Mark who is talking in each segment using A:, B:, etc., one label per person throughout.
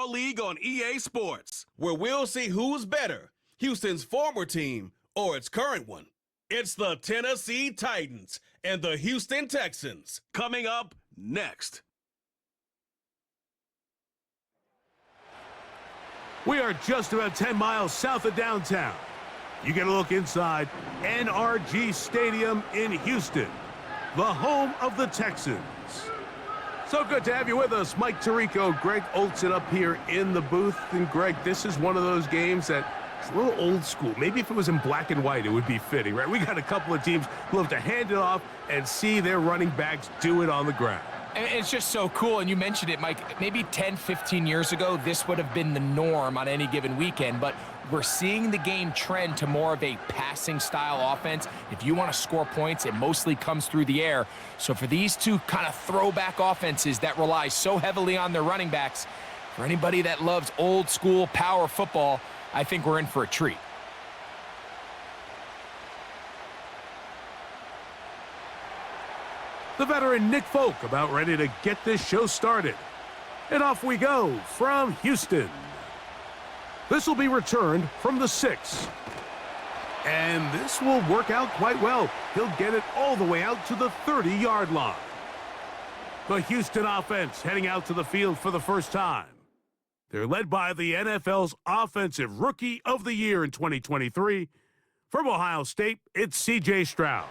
A: Football League on EA Sports, where we'll see who's better, Houston's former team or its current one. It's the Tennessee Titans and the Houston Texans, coming up next.
B: We are just about 10 miles south of downtown. You get a look inside NRG Stadium in Houston, the home of the Texans. So good to have you with us. Mike Tirico, Greg Olson up here in the booth. And Greg, this is one of those games that it's a little old school. Maybe if it was in black and white, it would be fitting, right? We got a couple of teams who love to hand it off and see their running backs do it on the ground.
C: And it's just so cool, and you mentioned it, Mike. Maybe 10, 15 years ago, this would have been the norm on any given weekend, but we're seeing the game trend to more of a passing-style offense. If you want to score points, it mostly comes through the air. So for these two kind of throwback offenses that rely so heavily on their running backs, for anybody that loves old-school power football, I think we're in for a treat.
B: The veteran Nick Folk about ready to get this show started. And off we go from Houston. This will be returned from the 6. And this will work out quite well. He'll get it all the way out to the 30-yard line. The Houston offense heading out to the field for the first time. They're led by the NFL's Offensive Rookie of the Year in 2023. From Ohio State, it's C.J. Stroud.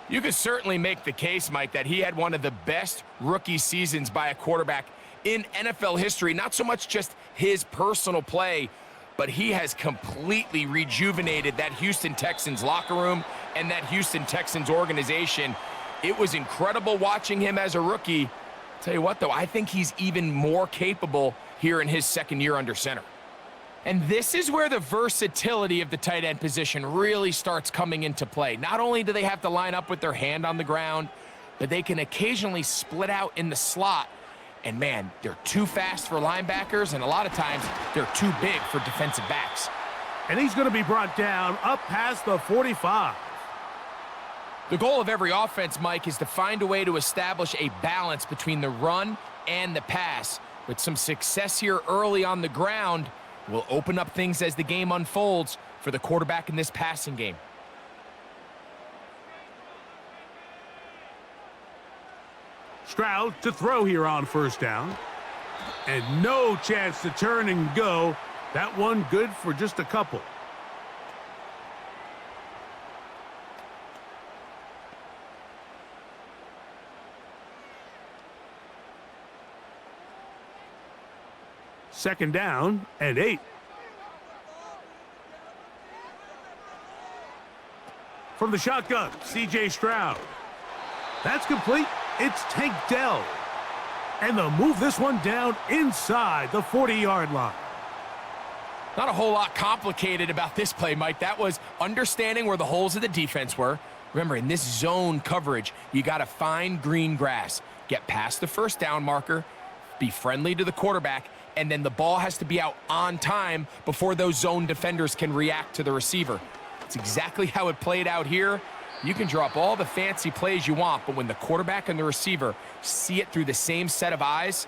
C: You could certainly make the case, Mike, that he had one of the best rookie seasons by a quarterback in NFL history. Not so much just his personal play, but he has completely rejuvenated that Houston Texans locker room and that Houston Texans organization. It was incredible watching him as a rookie. Tell you what, though, I think he's even more capable here in his second year under center. And this is where the versatility of the tight end position really starts coming into play. Not only do they have to line up with their hand on the ground, but they can occasionally split out in the slot. And man, they're too fast for linebackers, and a lot of times they're too big for defensive backs.
B: And he's going to be brought down up past the 45.
C: The goal of every offense, Mike, is to find a way to establish a balance between the run and the pass. With some success here early on the ground, will open up things as the game unfolds for the quarterback in this passing game.
B: Stroud to throw here on first down. And no chance to turn and go. That one good for just a couple. Second down and 8. From the shotgun, C.J. Stroud. That's complete. It's Tank Dell. And they'll move this one down inside the 40-yard line.
C: Not a whole lot complicated about this play, Mike. That was understanding where the holes of the defense were. Remember, in this zone coverage, you got to find green grass, get past the first down marker, be friendly to the quarterback, and then the ball has to be out on time before those zone defenders can react to the receiver. It's exactly how it played out here. You can draw up all the fancy plays you want, but when the quarterback and the receiver see it through the same set of eyes,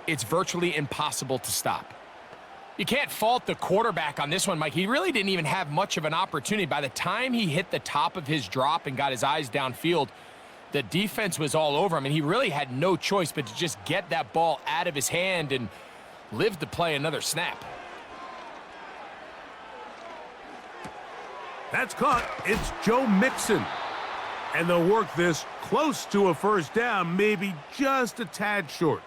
C: it's virtually impossible to stop. You can't fault the quarterback on this one, Mike. He really didn't even have much of an opportunity. By the time he hit the top of his drop and got his eyes downfield, the defense was all over him, and he really had no choice but to just get that ball out of his hand and live to play another snap.
B: That's caught. It's Joe Mixon. And they'll work this close to a first down, maybe just a tad short.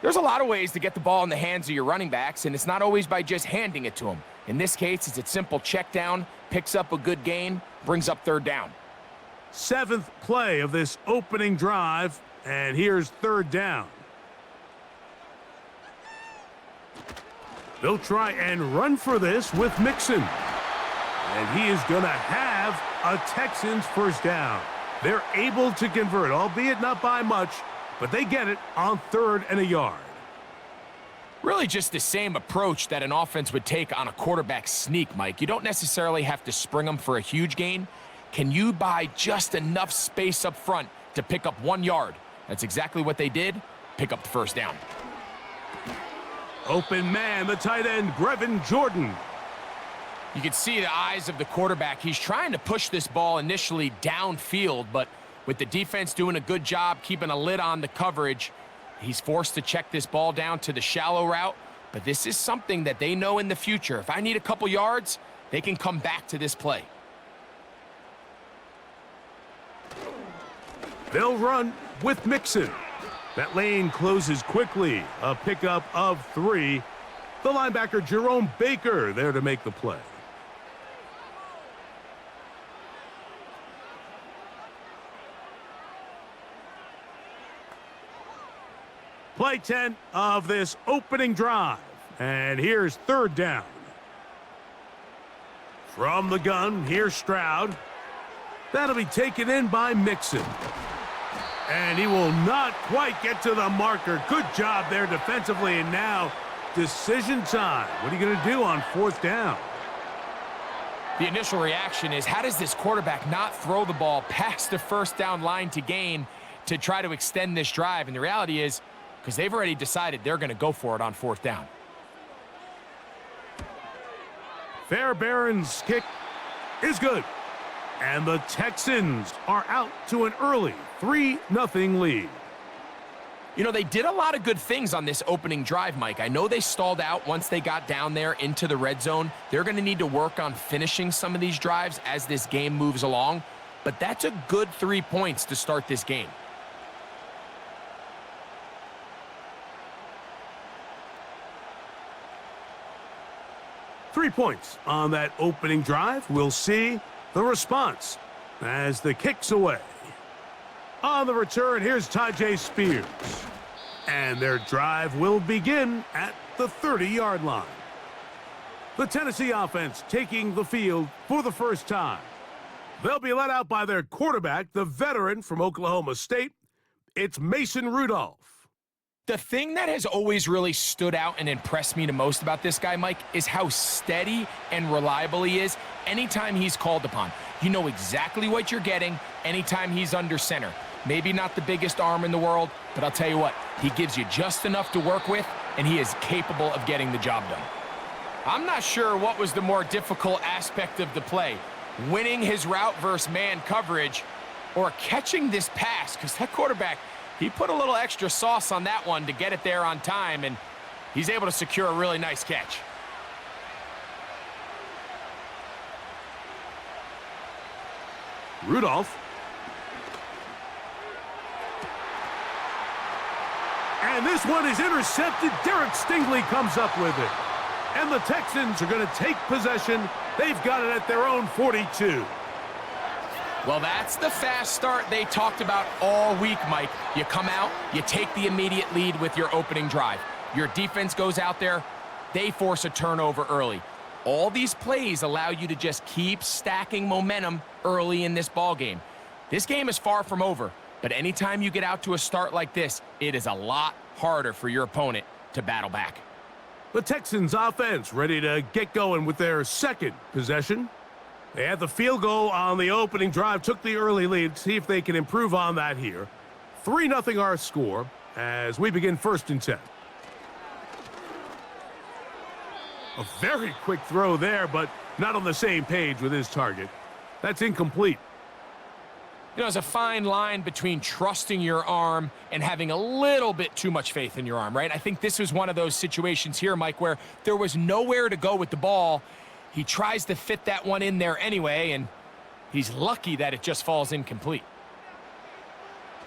C: There's a lot of ways to get the ball in the hands of your running backs, and it's not always by just handing it to them. In this case, it's a simple check down, picks up a good gain, brings up third down.
B: 7th play of this opening drive, and here's third down. They'll try and run for this with Mixon. And he is going to have a Texans first down. They're able to convert, albeit not by much, but they get it on 3rd and a yard.
C: Really just the same approach that an offense would take on a quarterback sneak, Mike. You don't necessarily have to spring them for a huge gain. Can you buy just enough space up front to pick up 1 yard? That's exactly what they did. Pick up the first down.
B: Open man, the tight end, Brevin Jordan.
C: You can see the eyes of the quarterback. He's trying to push this ball initially downfield, but with the defense doing a good job keeping a lid on the coverage, he's forced to check this ball down to the shallow route. But this is something that they know in the future. If I need a couple yards, they can come back to this play.
B: They'll run with Mixon. That lane closes quickly. A pickup of 3. The linebacker, Jerome Baker, there to make the play. Play 10 of this opening drive. And here's 3rd down. From the gun, here's Stroud. That'll be taken in by Mixon. And he will not quite get to the marker. Good job there defensively. And now, decision time. What are you going to do on 4th down?
C: The initial reaction is, how does this quarterback not throw the ball past the 1st down line to gain to try to extend this drive? And the reality is, because they've already decided they're going to go for it on 4th down.
B: Fairbairn's kick is good. And the Texans are out to an early 3-0 lead.
C: You know, they did a lot of good things on this opening drive, Mike. I know they stalled out once they got down there into the red zone. They're going to need to work on finishing some of these drives as this game moves along. But that's a good 3 points to start this game.
B: Three points on that opening drive. We'll see the response as the kick's away. On the return, here's Tyjae Spears. And their drive will begin at the 30-yard line. The Tennessee offense taking the field for the first time. They'll be led out by their quarterback, the veteran from Oklahoma State. It's Mason Rudolph.
C: The thing that has always really stood out and impressed me the most about this guy, Mike, is how steady and reliable he is anytime he's called upon. You know exactly what you're getting anytime he's under center. Maybe not the biggest arm in the world, but I'll tell you what, he gives you just enough to work with, and he is capable of getting the job done. I'm not sure what was the more difficult aspect of the play, winning his route versus man coverage or catching this pass, because that quarterback, he put a little extra sauce on that one to get it there on time, and he's able to secure a really nice catch.
B: Rudolph. And this one is intercepted. Derek Stingley comes up with it. And the Texans are going to take possession. They've got it at their own 42.
C: Well, that's the fast start they talked about all week, Mike. You come out, you take the immediate lead with your opening drive. Your defense goes out there, they force a turnover early. All these plays allow you to just keep stacking momentum early in this ball game. This game is far from over, but anytime you get out to a start like this, it is a lot harder for your opponent to battle back.
B: The Texans offense ready to get going with their second possession. They had the field goal on the opening drive, took the early lead. See if they can improve on that here. 3-0 our score as we begin 1st and 10. A very quick throw there, but not on the same page with his target. That's incomplete.
C: You know, there's a fine line between trusting your arm and having a little bit too much faith in your arm, right? I think this was one of those situations here, Mike, where there was nowhere to go with the ball. He tries to fit that one in there anyway, and he's lucky that it just falls incomplete.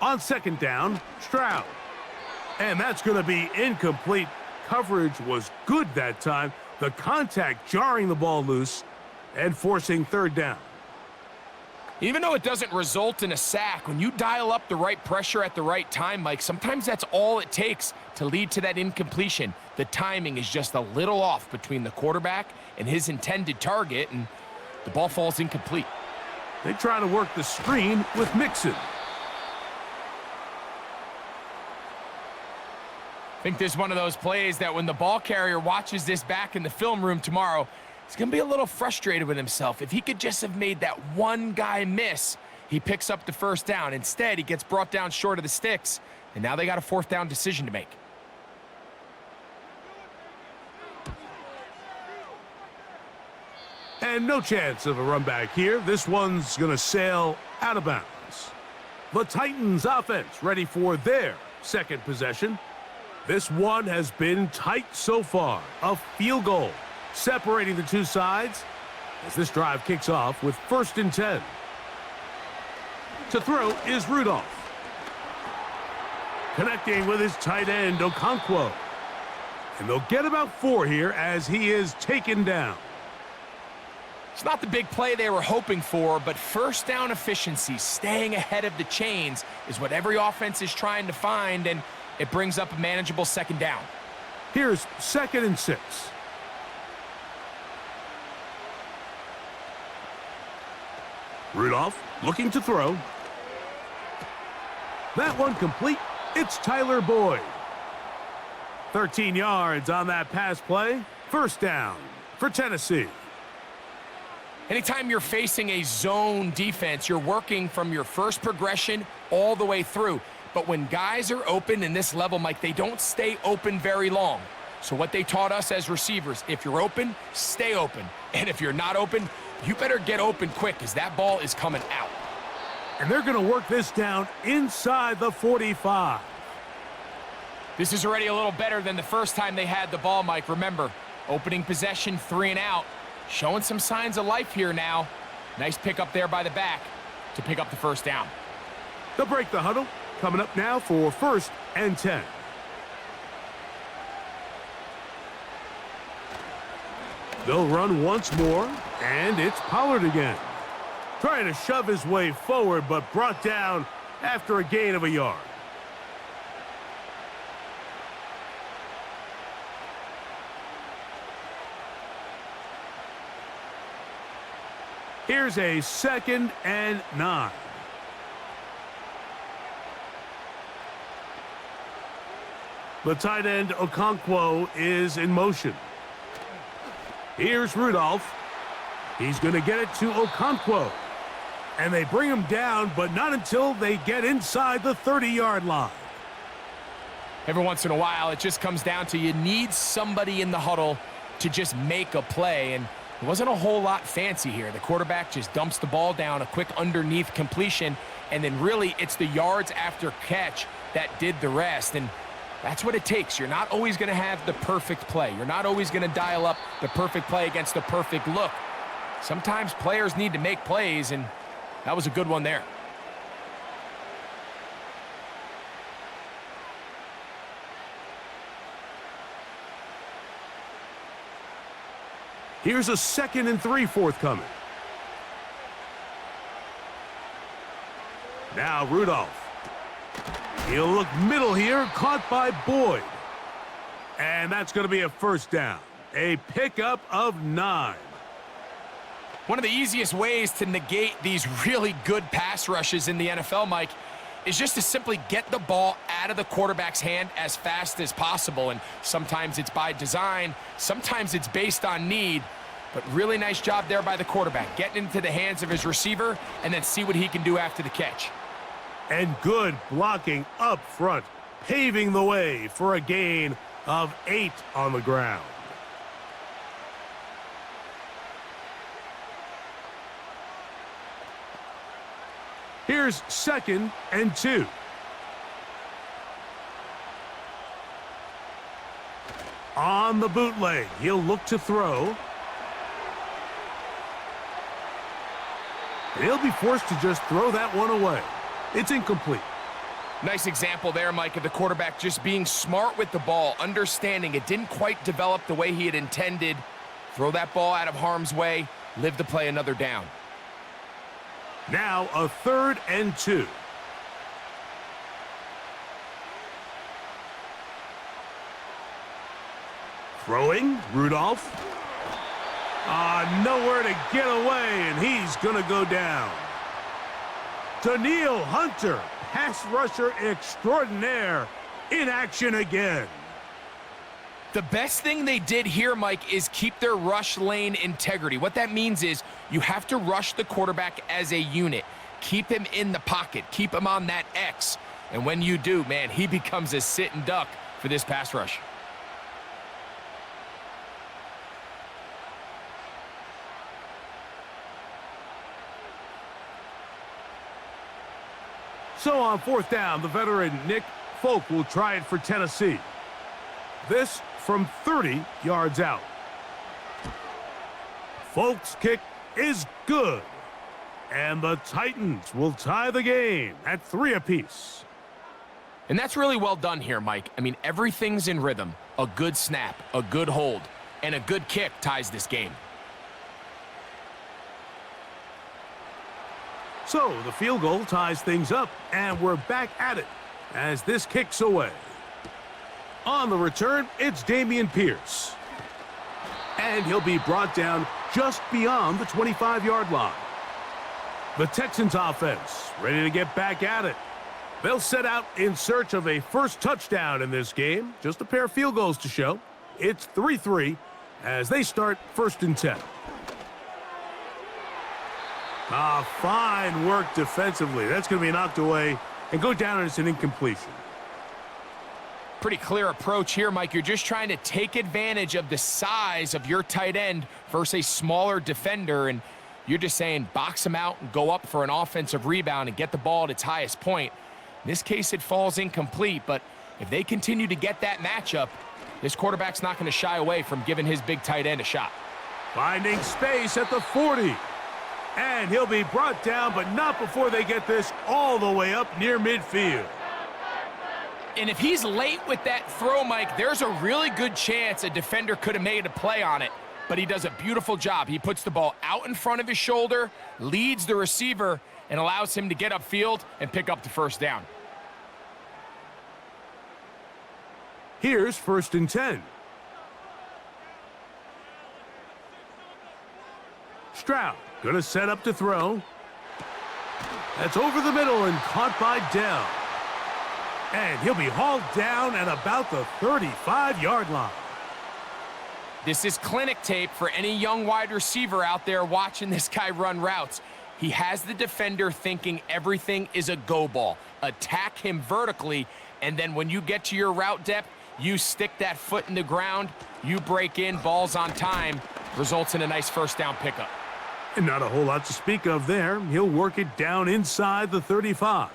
B: On 2nd down, Stroud. And that's going to be incomplete. Coverage was good that time. The contact jarring the ball loose and forcing 3rd down.
C: Even though it doesn't result in a sack, when you dial up the right pressure at the right time, Mike, sometimes that's all it takes to lead to that incompletion. The timing is just a little off between the quarterback and his intended target, and the ball falls incomplete.
B: They try to work the screen with Mixon.
C: I think this is one of those plays that when the ball carrier watches this back in the film room tomorrow, he's going to be a little frustrated with himself. If he could just have made that one guy miss, he picks up the 1st down. Instead, he gets brought down short of the sticks, and now they got a 4th down decision to make.
B: And no chance of a run back here. This one's going to sail out of bounds. The Titans offense ready for their second possession. This one has been tight so far. A field goal separating the two sides as this drive kicks off with 1st and 10. To throw is Rudolph. Connecting with his tight end, Okonkwo. And they'll get about 4 here as he is taken down.
C: It's not the big play they were hoping for, but first down efficiency, staying ahead of the chains, is what every offense is trying to find, and it brings up a manageable 2nd down.
B: Here's 2nd and 6. Rudolph looking to throw. That one complete. It's Tyler Boyd. 13 yards on that pass play. 1st down for Tennessee.
C: Anytime you're facing a zone defense, you're working from your first progression all the way through. But when guys are open in this level, Mike, they don't stay open very long. So what they taught us as receivers, if you're open, stay open. And if you're not open, you better get open quick because that ball is coming out.
B: And they're going to work this down inside the 45.
C: This is already a little better than the first time they had the ball, Mike. Remember, opening possession, 3 and out. Showing some signs of life here now. Nice pick up there by the back to pick up the 1st down.
B: They'll break the huddle. Coming up now for 1st and 10. They'll run once more, and it's Pollard again. Trying to shove his way forward, but brought down after a gain of a yard. Here's a 2nd and 9. The tight end, Okonkwo, is in motion. Here's Rudolph. He's going to get it to Okonkwo. And they bring him down, but not until they get inside the 30-yard line.
C: Every once in a while, it just comes down to you need somebody in the huddle to just make a play. And it wasn't a whole lot fancy here. The quarterback just dumps the ball down, a quick underneath completion, and then really it's the yards after catch that did the rest. And that's what it takes. You're not always going to have the perfect play. You're not always going to dial up the perfect play against the perfect look. Sometimes players need to make plays, and that was a good one there.
B: Here's a 2nd and 3 forthcoming. Now Rudolph. He'll look middle here, caught by Boyd. And that's going to be a 1st down. A pickup of 9.
C: One of the easiest ways to negate these really good pass rushes in the NFL, Mike, is just to simply get the ball out of the quarterback's hand as fast as possible. And sometimes it's by design, sometimes it's based on need. But really nice job there by the quarterback, getting into the hands of his receiver and then see what he can do after the catch.
B: And good blocking up front, paving the way for a gain of 8 on the ground. Here's 2nd and 2. On the bootleg, he'll look to throw. And he'll be forced to just throw that one away. It's incomplete.
C: Nice example there, Mike, of the quarterback just being smart with the ball, understanding it didn't quite develop the way he had intended. Throw that ball out of harm's way, live to play another down.
B: Now a 3rd and 2. Throwing, Rudolph. Nowhere to get away, and he's going to go down. Daniil Hunter, pass rusher extraordinaire, in action again.
C: The best thing they did here, Mike, is keep their rush lane integrity. What that means is you have to rush the quarterback as a unit. Keep him in the pocket. Keep him on that X. And when you do, man, he becomes a sitting duck for this pass rush.
B: So on fourth down, the veteran Nick Folk will try it for Tennessee. This from 30 yards out. Folk's kick is good. And the Titans will tie the game at 3 apiece.
C: And that's really well done here, Mike. I mean, everything's in rhythm. A good snap, a good hold, and a good kick ties this game.
B: So the field goal ties things up, and we're back at it as this kicks away. On the return, it's Damian Pierce. And he'll be brought down just beyond the 25-yard line. The Texans offense ready to get back at it. They'll set out in search of a first touchdown in this game. Just a pair of field goals to show. It's 3-3 as they start 1st and 10. Fine work defensively. That's going to be knocked away and go down as an incompletion.
C: Pretty clear approach here, Mike. You're just trying to take advantage of the size of your tight end versus a smaller defender, and you're just saying box him out and go up for an offensive rebound and get the ball at its highest point. In this case, it falls incomplete, but if they continue to get that matchup, this quarterback's not going to shy away from giving his big tight end a shot.
B: Finding space at the 40. And he'll be brought down, but not before they get this all the way up near midfield.
C: And if he's late with that throw, Mike, there's a really good chance a defender could have made a play on it. But he does a beautiful job. He puts the ball out in front of his shoulder, leads the receiver, and allows him to get upfield and pick up the first down.
B: Here's 1st and 10. Stroud gonna set up to throw. That's over the middle and caught by Dell. And he'll be hauled down at about the 35-yard line.
C: This is clinic tape for any young wide receiver out there watching this guy run routes. He has the defender thinking everything is a go ball. Attack him vertically, and then when you get to your route depth, you stick that foot in the ground, you break in, ball's on time, results in a nice first down pickup.
B: And not a whole lot to speak of there. He'll work it down inside the 35.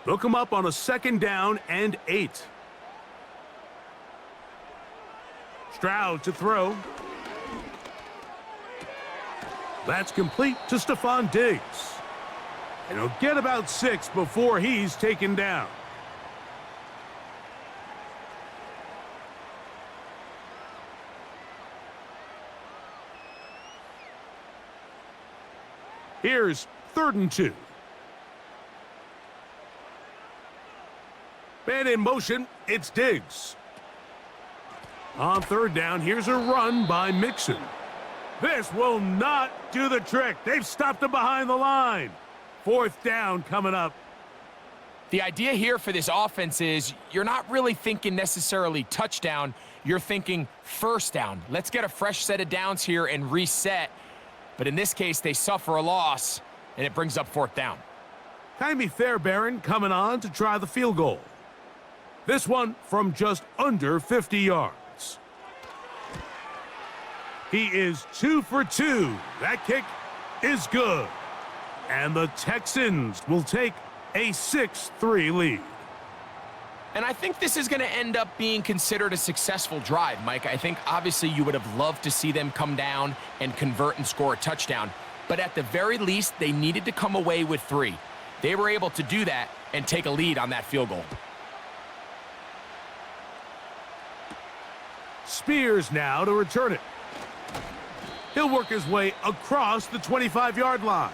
B: They'll come up on a 2nd down and 8. Stroud to throw. That's complete to Stephon Diggs. And he'll get about 6 before he's taken down. Here's 3rd and 2. Man in motion, it's Diggs. On 3rd down, here's a run by Mixon. This will not do the trick. They've stopped him behind the line. 4th down coming up.
C: The idea here for this offense is you're not really thinking necessarily touchdown. You're thinking first down. Let's get a fresh set of downs here and reset. But in this case, they suffer a loss, and it brings up 4th down.
B: Jaime Fairbairn coming on to try the field goal. This one from just under 50 yards. He is 2 for 2. That kick is good. And the Texans will take a 6-3 lead.
C: And I think this is going to end up being considered a successful drive, Mike. I think obviously you would have loved to see them come down and convert and score a touchdown. But at the very least, they needed to come away with 3. They were able to do that and take a lead on that field goal.
B: Spears now to return it. He'll work his way across the 25-yard line.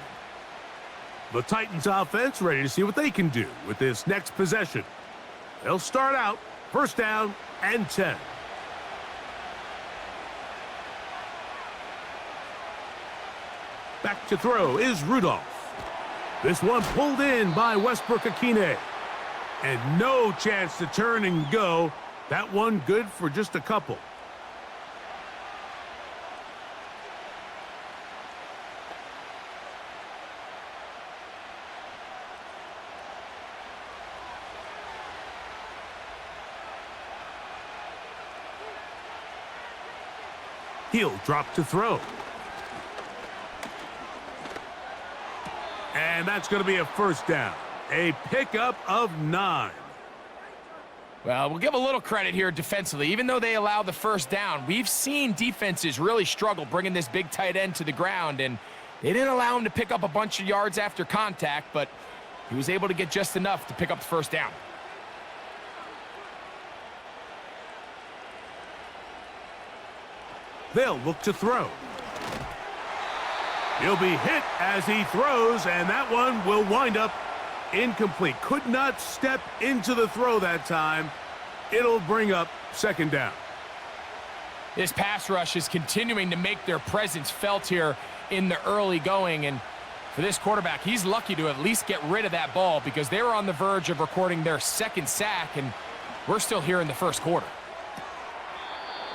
B: The Titans offense ready to see what they can do with this next possession. They'll start out 1st down and 10. Back to throw is Rudolph. This one pulled in by Westbrook-Akine. And no chance to turn and go. That one good for just a couple. He'll drop to throw. And that's going to be a first down. A pickup of 9.
C: Well, we'll give a little credit here defensively. Even though they allow the first down, we've seen defenses really struggle bringing this big tight end to the ground, and they didn't allow him to pick up a bunch of yards after contact, but he was able to get just enough to pick up the first down.
B: They'll look to throw. He'll be hit as he throws, and that one will wind up incomplete. Could not step into the throw that time. It'll bring up second down.
C: This pass rush is continuing to make their presence felt here in the early going, and for this quarterback, he's lucky to at least get rid of that ball because they were on the verge of recording their second sack, and we're still here in the first quarter.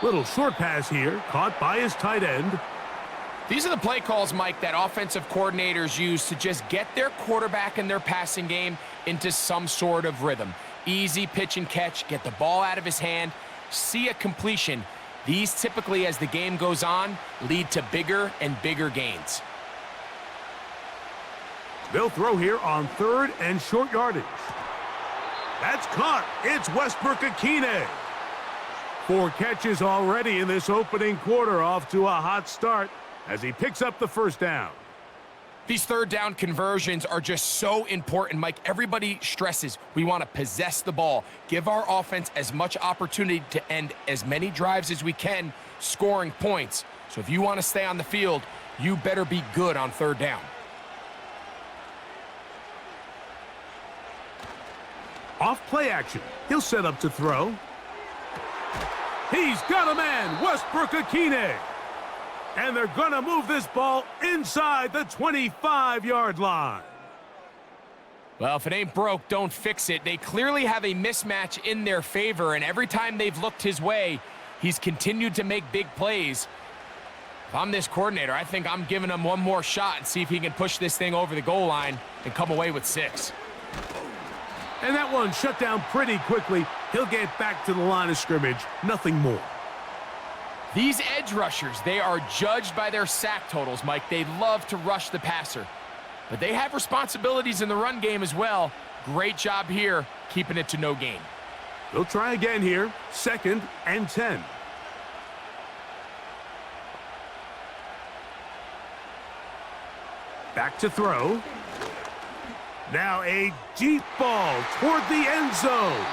B: Little short pass here, caught by his tight end.
C: These are the play calls, Mike, that offensive coordinators use to just get their quarterback and their passing game into some sort of rhythm. Easy pitch and catch, get the ball out of his hand, see a completion. These typically, as the game goes on, lead to bigger and bigger gains.
B: They'll throw here on 3rd and short yardage. That's caught. It's Westbrook-Akine. 4 catches already in this opening quarter, off to a hot start as he picks up the first down.
C: These third down conversions are just so important, Mike. Everybody stresses we want to possess the ball, give our offense as much opportunity to end as many drives as we can, scoring points. So if you want to stay on the field, you better be good on third down.
B: Off play action. He'll set up to throw. He's got a man, Westbrook-Akine. And they're going to move this ball inside the 25-yard line.
C: Well, if it ain't broke, don't fix it. They clearly have a mismatch in their favor, and every time they've looked his way, he's continued to make big plays. If I'm this coordinator, I think I'm giving him one more shot and see if he can push this thing over the goal line and come away with 6.
B: And that one shut down pretty quickly. He'll get back to the line of scrimmage. Nothing more.
C: These edge rushers, they are judged by their sack totals, Mike. They love to rush the passer. But they have responsibilities in the run game as well. Great job here, keeping it to no gain.
B: They'll try again here. 2nd and 10. Back to throw. Now a deep ball toward the end zone.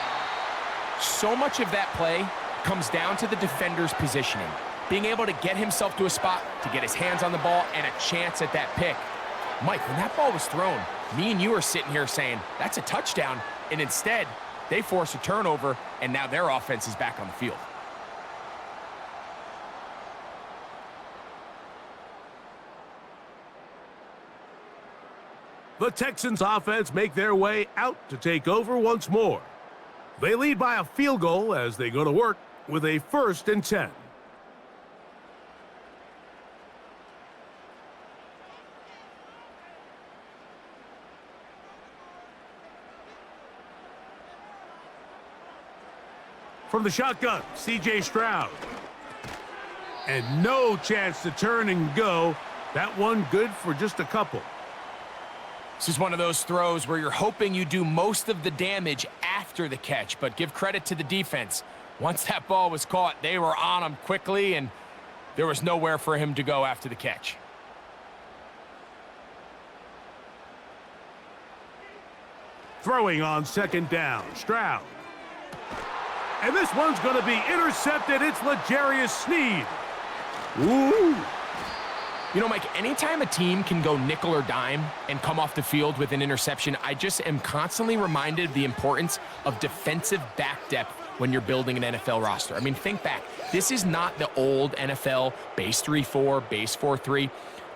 C: So much of that play comes down to the defender's positioning, being able to get himself to a spot to get his hands on the ball and a chance at that pick. Mike, when that ball was thrown, me and you are sitting here saying, that's a touchdown, and instead, they force a turnover, and now their offense is back on the field.
B: The Texans offense make their way out to take over once more. They lead by a field goal as they go to work with a 1st and 10. From the shotgun, C.J. Stroud. And no chance to turn and go. That one good for just a couple.
C: This is one of those throws where you're hoping you do most of the damage after the catch, but give credit to the defense. Once that ball was caught, they were on him quickly, and there was nowhere for him to go after the catch.
B: Throwing on 2nd down, Stroud. And this one's going to be intercepted. It's L'Jarius Sneed. Ooh.
C: You know, Mike, anytime a team can go nickel or dime and come off the field with an interception, I just am constantly reminded of the importance of defensive back depth when you're building an NFL roster. I mean, think back. This is not the old NFL base 3-4, base 4-3.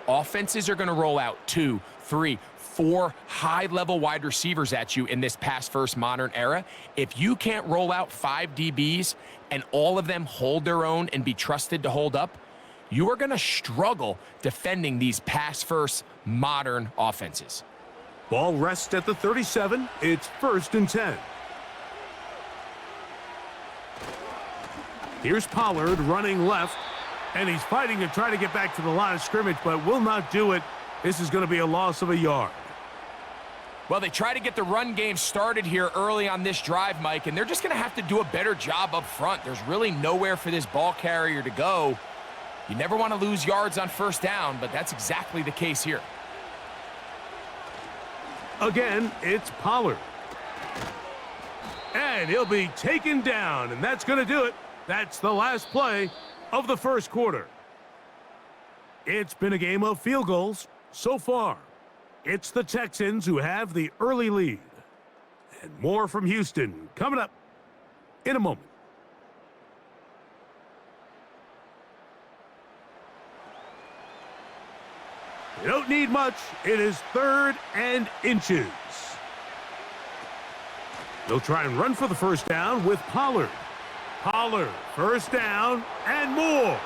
C: Offenses are going to roll out 2, 3, 4 high-level wide receivers at you in this pass-first modern era. If you can't roll out 5 DBs and all of them hold their own and be trusted to hold up, you are going to struggle defending these pass-first modern offenses.
B: Ball rests at the 37. It's 1st and 10. Here's Pollard running left. And he's fighting to try to get back to the line of scrimmage, but will not do it. This is going to be a loss of a yard.
C: Well, they try to get the run game started here early on this drive, Mike, and they're just going to have to do a better job up front. There's really nowhere for this ball carrier to go. You never want to lose yards on first down, but that's exactly the case here.
B: Again, it's Pollard. And he'll be taken down, and that's going to do it. That's the last play of the first quarter. It's been a game of field goals so far. It's the Texans who have the early lead. And more from Houston coming up in a moment. They don't need much. It is 3rd and inches. They'll try and run for the first down with Pollard. Pollard, first down and more.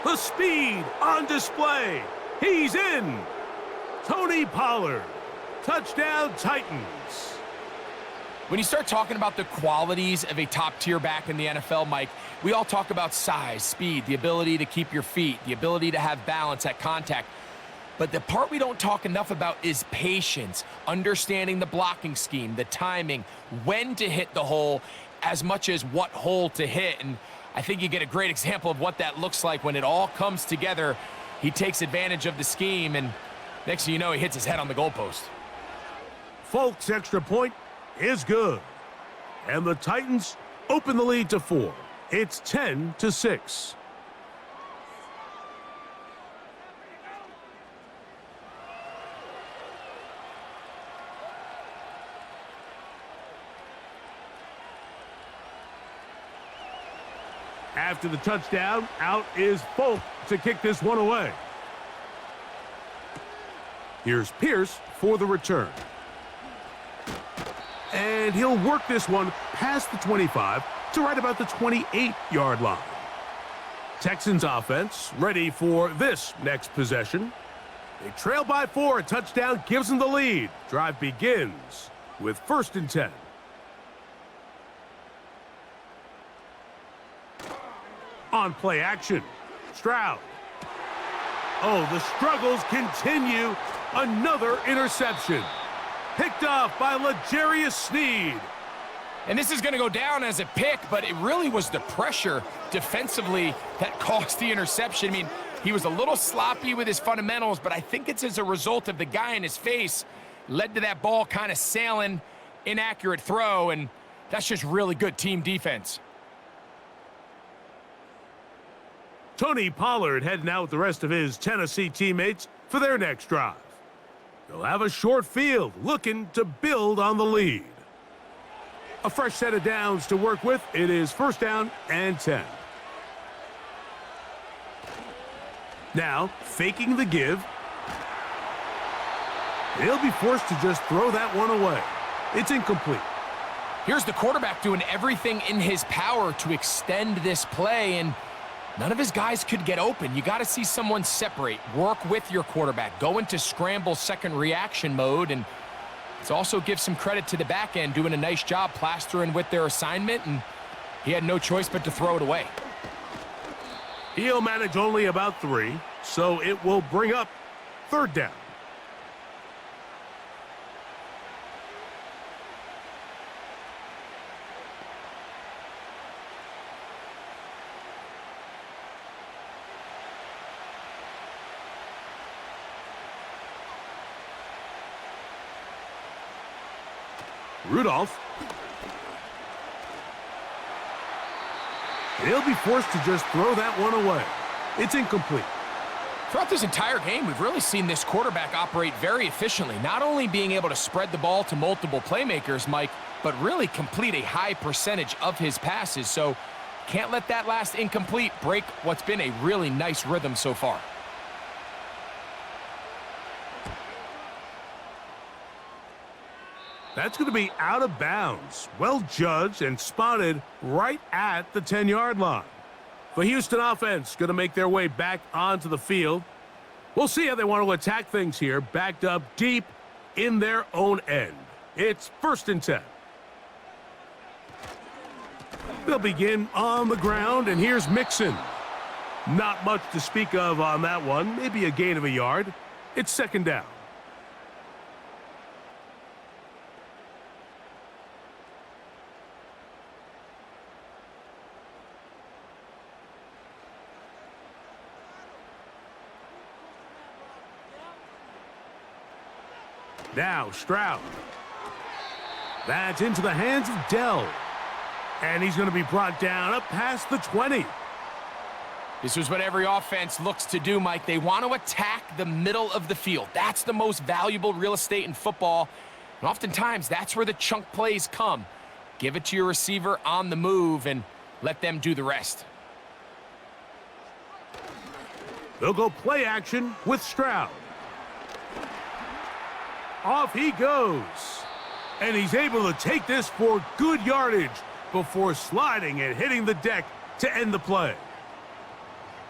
B: The speed on display. He's in. Tony Pollard. Touchdown, Titans.
C: When you start talking about the qualities of a top-tier back in the NFL, Mike, we all talk about size, speed, the ability to keep your feet, the ability to have balance at contact. But the part we don't talk enough about is patience, understanding the blocking scheme, the timing, when to hit the hole, as much as what hole to hit. And I think you get a great example of what that looks like when it all comes together. He takes advantage of the scheme, and next thing you know, he hits his head on the goalpost.
B: Folks' extra point is good. And the Titans open the lead to 4. It's 10-6. After the touchdown, out is Folk to kick this one away. Here's Pierce for the return. And he'll work this one past the 25 to right about the 28-yard line. Texans offense ready for this next possession. They trail by 4. A touchdown gives them the lead. Drive begins with 1st and 10. On play action, Stroud. Oh, the struggles continue. Another interception. Picked off by L'Jarius Sneed.
C: And this is going to go down as a pick, but it really was the pressure defensively that caused the interception. I mean, he was a little sloppy with his fundamentals, but I think it's as a result of the guy in his face led to that ball kind of sailing, inaccurate throw, and that's just really good team defense.
B: Tony Pollard heading out with the rest of his Tennessee teammates for their next drive. They'll have a short field looking to build on the lead. A fresh set of downs to work with. It is 1st down and 10. Now, faking the give. He'll be forced to just throw that one away. It's incomplete.
C: Here's the quarterback doing everything in his power to extend this play, and none of his guys could get open. You got to see someone separate, work with your quarterback, go into scramble second reaction mode, and it also gives some credit to the back end doing a nice job plastering with their assignment, and he had no choice but to throw it away.
B: He'll manage only about 3, so it will bring up 3rd down. Rudolph. He'll be forced to just throw that one away. It's incomplete.
C: Throughout this entire game, we've really seen this quarterback operate very efficiently, not only being able to spread the ball to multiple playmakers, Mike, but really complete a high percentage of his passes. So can't let that last incomplete break what's been a really nice rhythm so far.
B: That's going to be out of bounds. Well judged and spotted right at the 10-yard line. The Houston offense going to make their way back onto the field. We'll see how they want to attack things here, backed up deep in their own end. It's 1st and 10. They'll begin on the ground, and here's Mixon. Not much to speak of on that one. Maybe a gain of a yard. It's second down. Now Stroud. That's into the hands of Dell. And he's going to be brought down up past the 20.
C: This is what every offense looks to do, Mike. They want to attack the middle of the field. That's the most valuable real estate in football. And oftentimes, that's where the chunk plays come. Give it to your receiver on the move and let them do the rest.
B: They'll go play action with Stroud. Off he goes. And he's able to take this for good yardage before sliding and hitting the deck to end the play.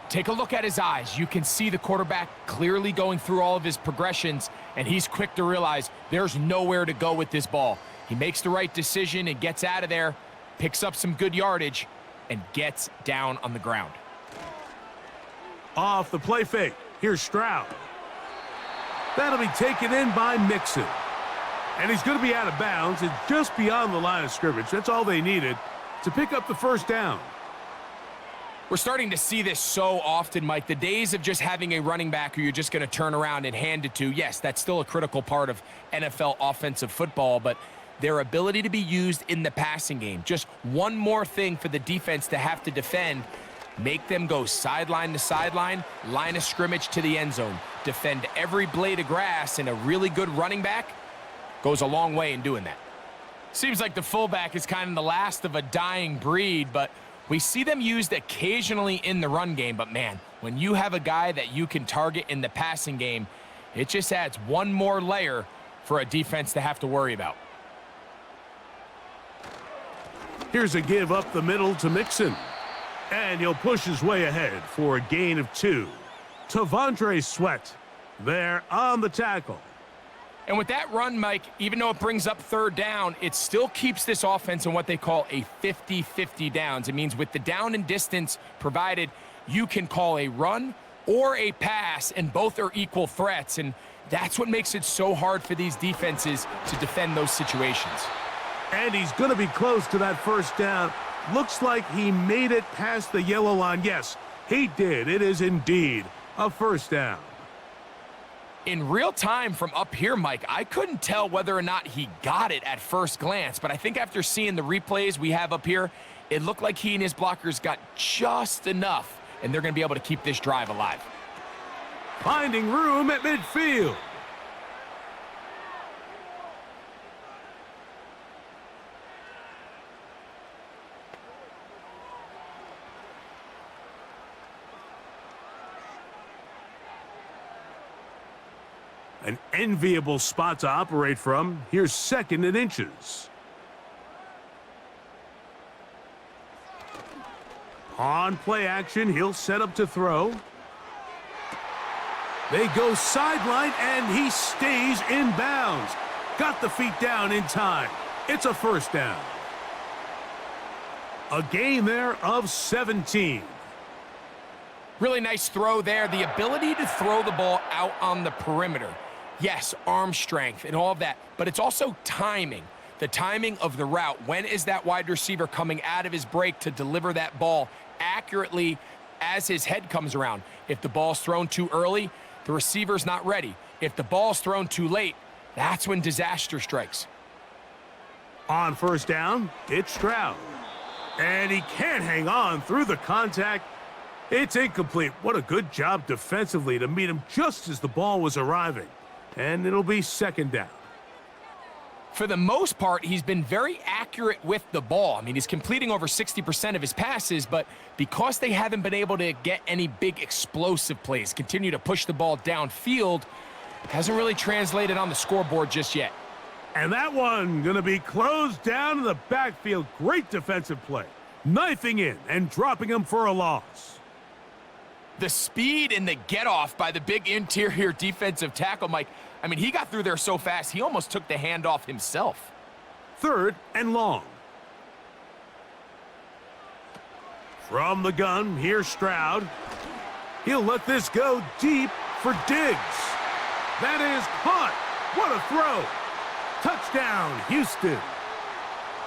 C: Take a look at his eyes. You can see the quarterback clearly going through all of his progressions, and he's quick to realize there's nowhere to go with this ball. He makes the right decision and gets out of there, picks up some good yardage, and gets down on the ground.
B: Off the play fake. Here's Stroud. That'll be taken in by Mixon. And he's going to be out of bounds and just beyond the line of scrimmage. That's all they needed to pick up the first down.
C: We're starting to see this so often, Mike. The days of just having a running back who you're just going to turn around and hand it to, yes, that's still a critical part of NFL offensive football, but their ability to be used in the passing game, just one more thing for the defense to have to defend, make them go sideline to sideline, line of scrimmage to the end zone, defend every blade of grass, and a really good running back goes a long way in doing that. Seems like the fullback is kind of the last of a dying breed, but we see them used occasionally in the run game. But man, when you have a guy that you can target in the passing game, it just adds one more layer for a defense to have to worry about.
B: Here's a give up the middle to Mixon. And he'll push his way ahead for a gain of 2. Tavondre Sweat there on the tackle.
C: And with that run, Mike, even though it brings up third down, it still keeps this offense in what they call a 50-50 downs. It means with the down and distance provided, you can call a run or a pass, and both are equal threats. And that's what makes it so hard for these defenses to defend those situations.
B: And he's going to be close to that first down. Looks like he made it past the yellow line. Yes, he did. It is indeed a first down.
C: In real time from up here, Mike, I couldn't tell whether or not he got it at first glance, but I think after seeing the replays we have up here, it looked like he and his blockers got just enough, and they're going to be able to keep this drive alive.
B: Finding room at midfield. An enviable spot to operate from. Here's second and inches. On play action, he'll set up to throw. They go sideline, and he stays in bounds. Got the feet down in time. It's a first down. A gain there of 17.
C: Really nice throw there. The ability to throw the ball out on the perimeter. Yes, arm strength and all of that, but it's also timing. The timing of the route. When is that wide receiver coming out of his break to deliver that ball accurately as his head comes around? If the ball's thrown too early, the receiver's not ready. If the ball's thrown too late, that's when disaster strikes.
B: On first down, it's Stroud. And he can't hang on through the contact. It's incomplete. What a good job defensively to meet him just as the ball was arriving. And it'll be second down.
C: For the most part, he's been very accurate with the ball. I mean, he's completing over 60% of his passes, but because they haven't been able to get any big explosive plays, continue to push the ball downfield, hasn't really translated on the scoreboard just yet.
B: And that one going to be closed down in the backfield. Great defensive play. Knifing in and dropping him for a loss.
C: The speed and the get-off by the big interior defensive tackle, Mike, I mean, he got through there so fast, he almost took the handoff himself.
B: Third and long. From the gun, here's Stroud. He'll let this go deep for Diggs. That is caught. What a throw. Touchdown, Houston.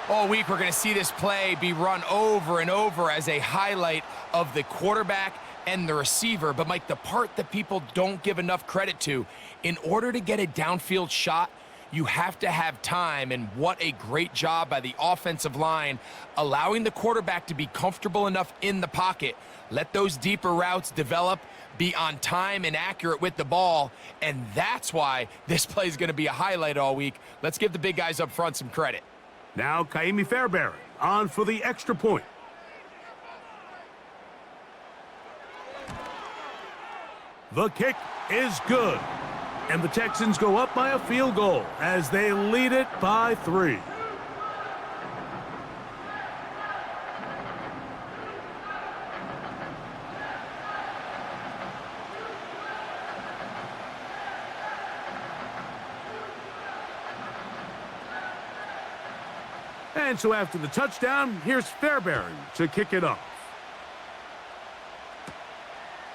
C: All week, we're going to see this play be run over and over as a highlight of the quarterback and the receiver. But, Mike, the part that people don't give enough credit to, in order to get a downfield shot, you have to have time, and what a great job by the offensive line, allowing the quarterback to be comfortable enough in the pocket, let those deeper routes develop, be on time and accurate with the ball, and that's why this play is going to be a highlight all week. Let's give the big guys up front some credit.
B: Now Kaimi Fairbairn on for the extra point. The kick is good. And the Texans go up by a field goal as they lead it by 3. And so after the touchdown, here's Fairbairn to kick it off.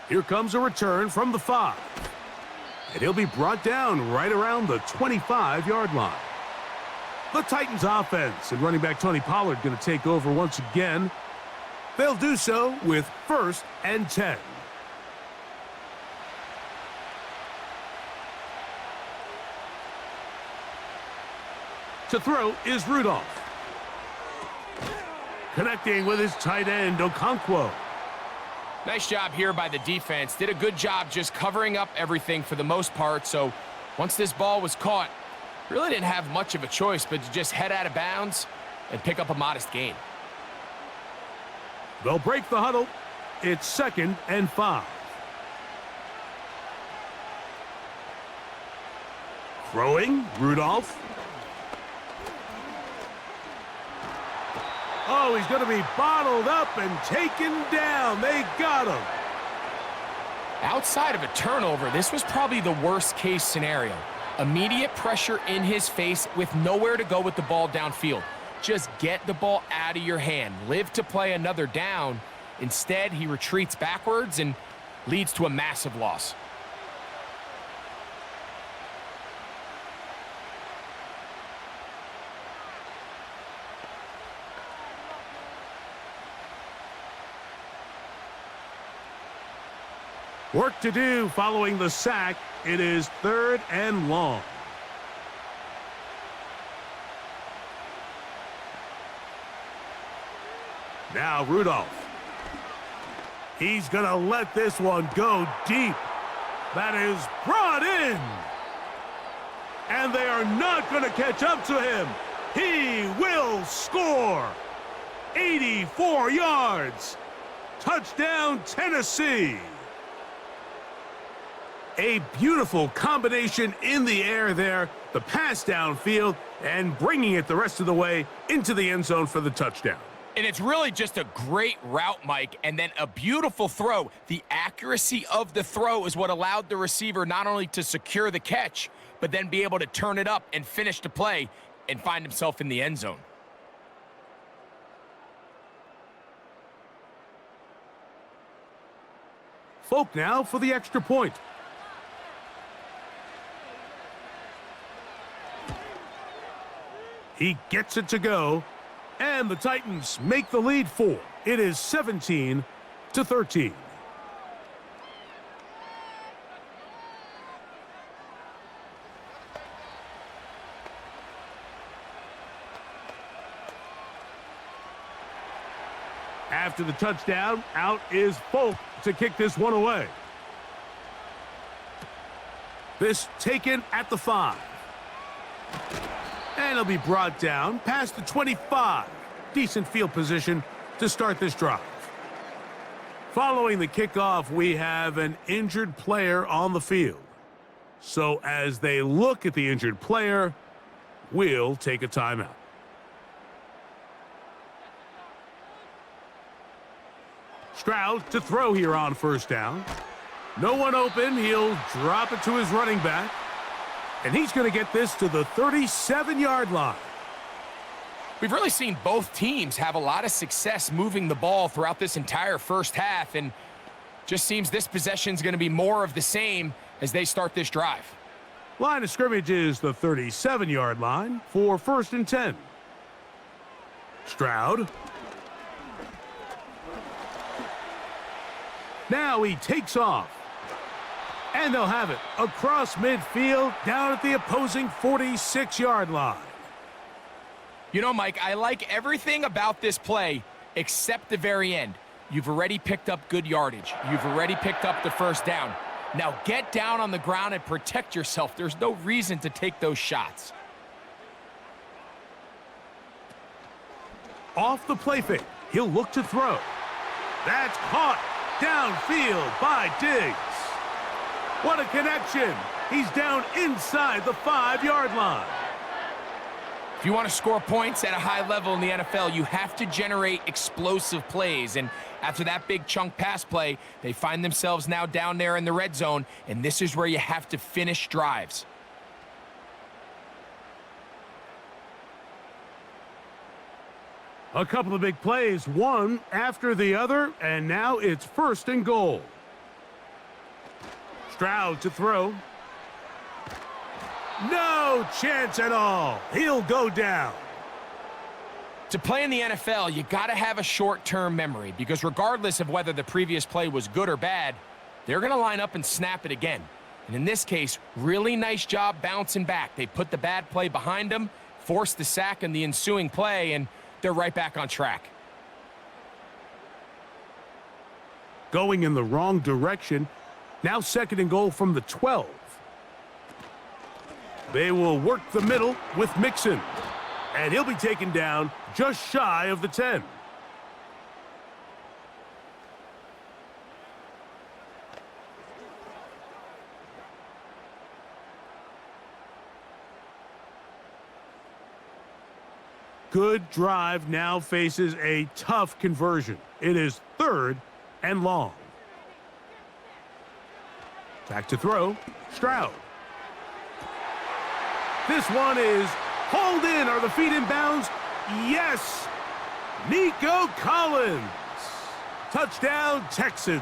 B: Here comes a return from the 5. And he'll be brought down right around the 25-yard line. The Titans offense and running back Tony Pollard going to take over once again. They'll do so with 1st and 10. To throw is Rudolph. Connecting with his tight end, Okonkwo.
C: Nice job here by the defense. Did a good job just covering up everything for the most part. So once this ball was caught, really didn't have much of a choice but to just head out of bounds and pick up a modest gain.
B: They'll break the huddle. It's 2nd and 5. Throwing, Rudolph. Oh, he's going to be bottled up and taken down. They got him.
C: Outside of a turnover, this was probably the worst case scenario. Immediate pressure in his face with nowhere to go with the ball downfield. Just get the ball out of your hand. Live to play another down. Instead, he retreats backwards and leads to a massive loss.
B: Work to do following the sack. It is 3rd and long. Now Rudolph. He's going to let this one go deep. That is brought in. And they are not going to catch up to him. He will score. 84 yards. Touchdown, Tennessee. A beautiful combination in the air there, the pass downfield, and bringing it the rest of the way into the end zone for the touchdown.
C: And it's really just a great route, Mike, and then a beautiful throw. The accuracy of the throw is what allowed the receiver not only to secure the catch, but then be able to turn it up and finish the play and find himself in the end zone.
B: Folk now for the extra point. He gets it to go, and the Titans make the lead 4. It is 17-13. After the touchdown, out is Folk to kick this one away. This taken at the 5. And he'll be brought down past the 25. Decent field position to start this drive. Following the kickoff, we have an injured player on the field. So as they look at the injured player, we'll take a timeout. Stroud to throw here on 1st down. No one open. He'll drop it to his running back. And he's going to get this to the 37-yard line.
C: We've really seen both teams have a lot of success moving the ball throughout this entire first half. And Just seems this possession's going to be more of the same as they start this drive.
B: Line of scrimmage is the 37-yard line for 1st and 10. Stroud. Now he takes off. And they'll have it across midfield down at the opposing 46-yard line.
C: You know, Mike, I like everything about this play except the very end. You've already picked up good yardage. You've already picked up the first down. Now get down on the ground and protect yourself. There's no reason to take those shots.
B: Off the play fake, he'll look to throw. That's caught downfield by Diggs. What a connection. He's down inside the 5-yard line.
C: If you want to score points at a high level in the NFL, you have to generate explosive plays. And after that big chunk pass play, they find themselves now down there in the red zone, and this is where you have to finish drives.
B: A couple of big plays, one after the other, and now it's 1st and goal. Stroud to throw. No chance at all. He'll go down.
C: To play in the NFL, you got to have a short-term memory, because regardless of whether the previous play was good or bad, they're going to line up and snap it again. And in this case, really nice job bouncing back. They put the bad play behind them, forced the sack in the ensuing play, and they're right back on track.
B: Going in the wrong direction. Now 2nd and goal from the 12. They will work the middle with Mixon. And he'll be taken down just shy of the 10. Good drive now faces a tough conversion. It is 3rd and long. Back to throw. Stroud. This one is hauled in. Are the feet in bounds? Yes. Nico Collins. Touchdown, Texans.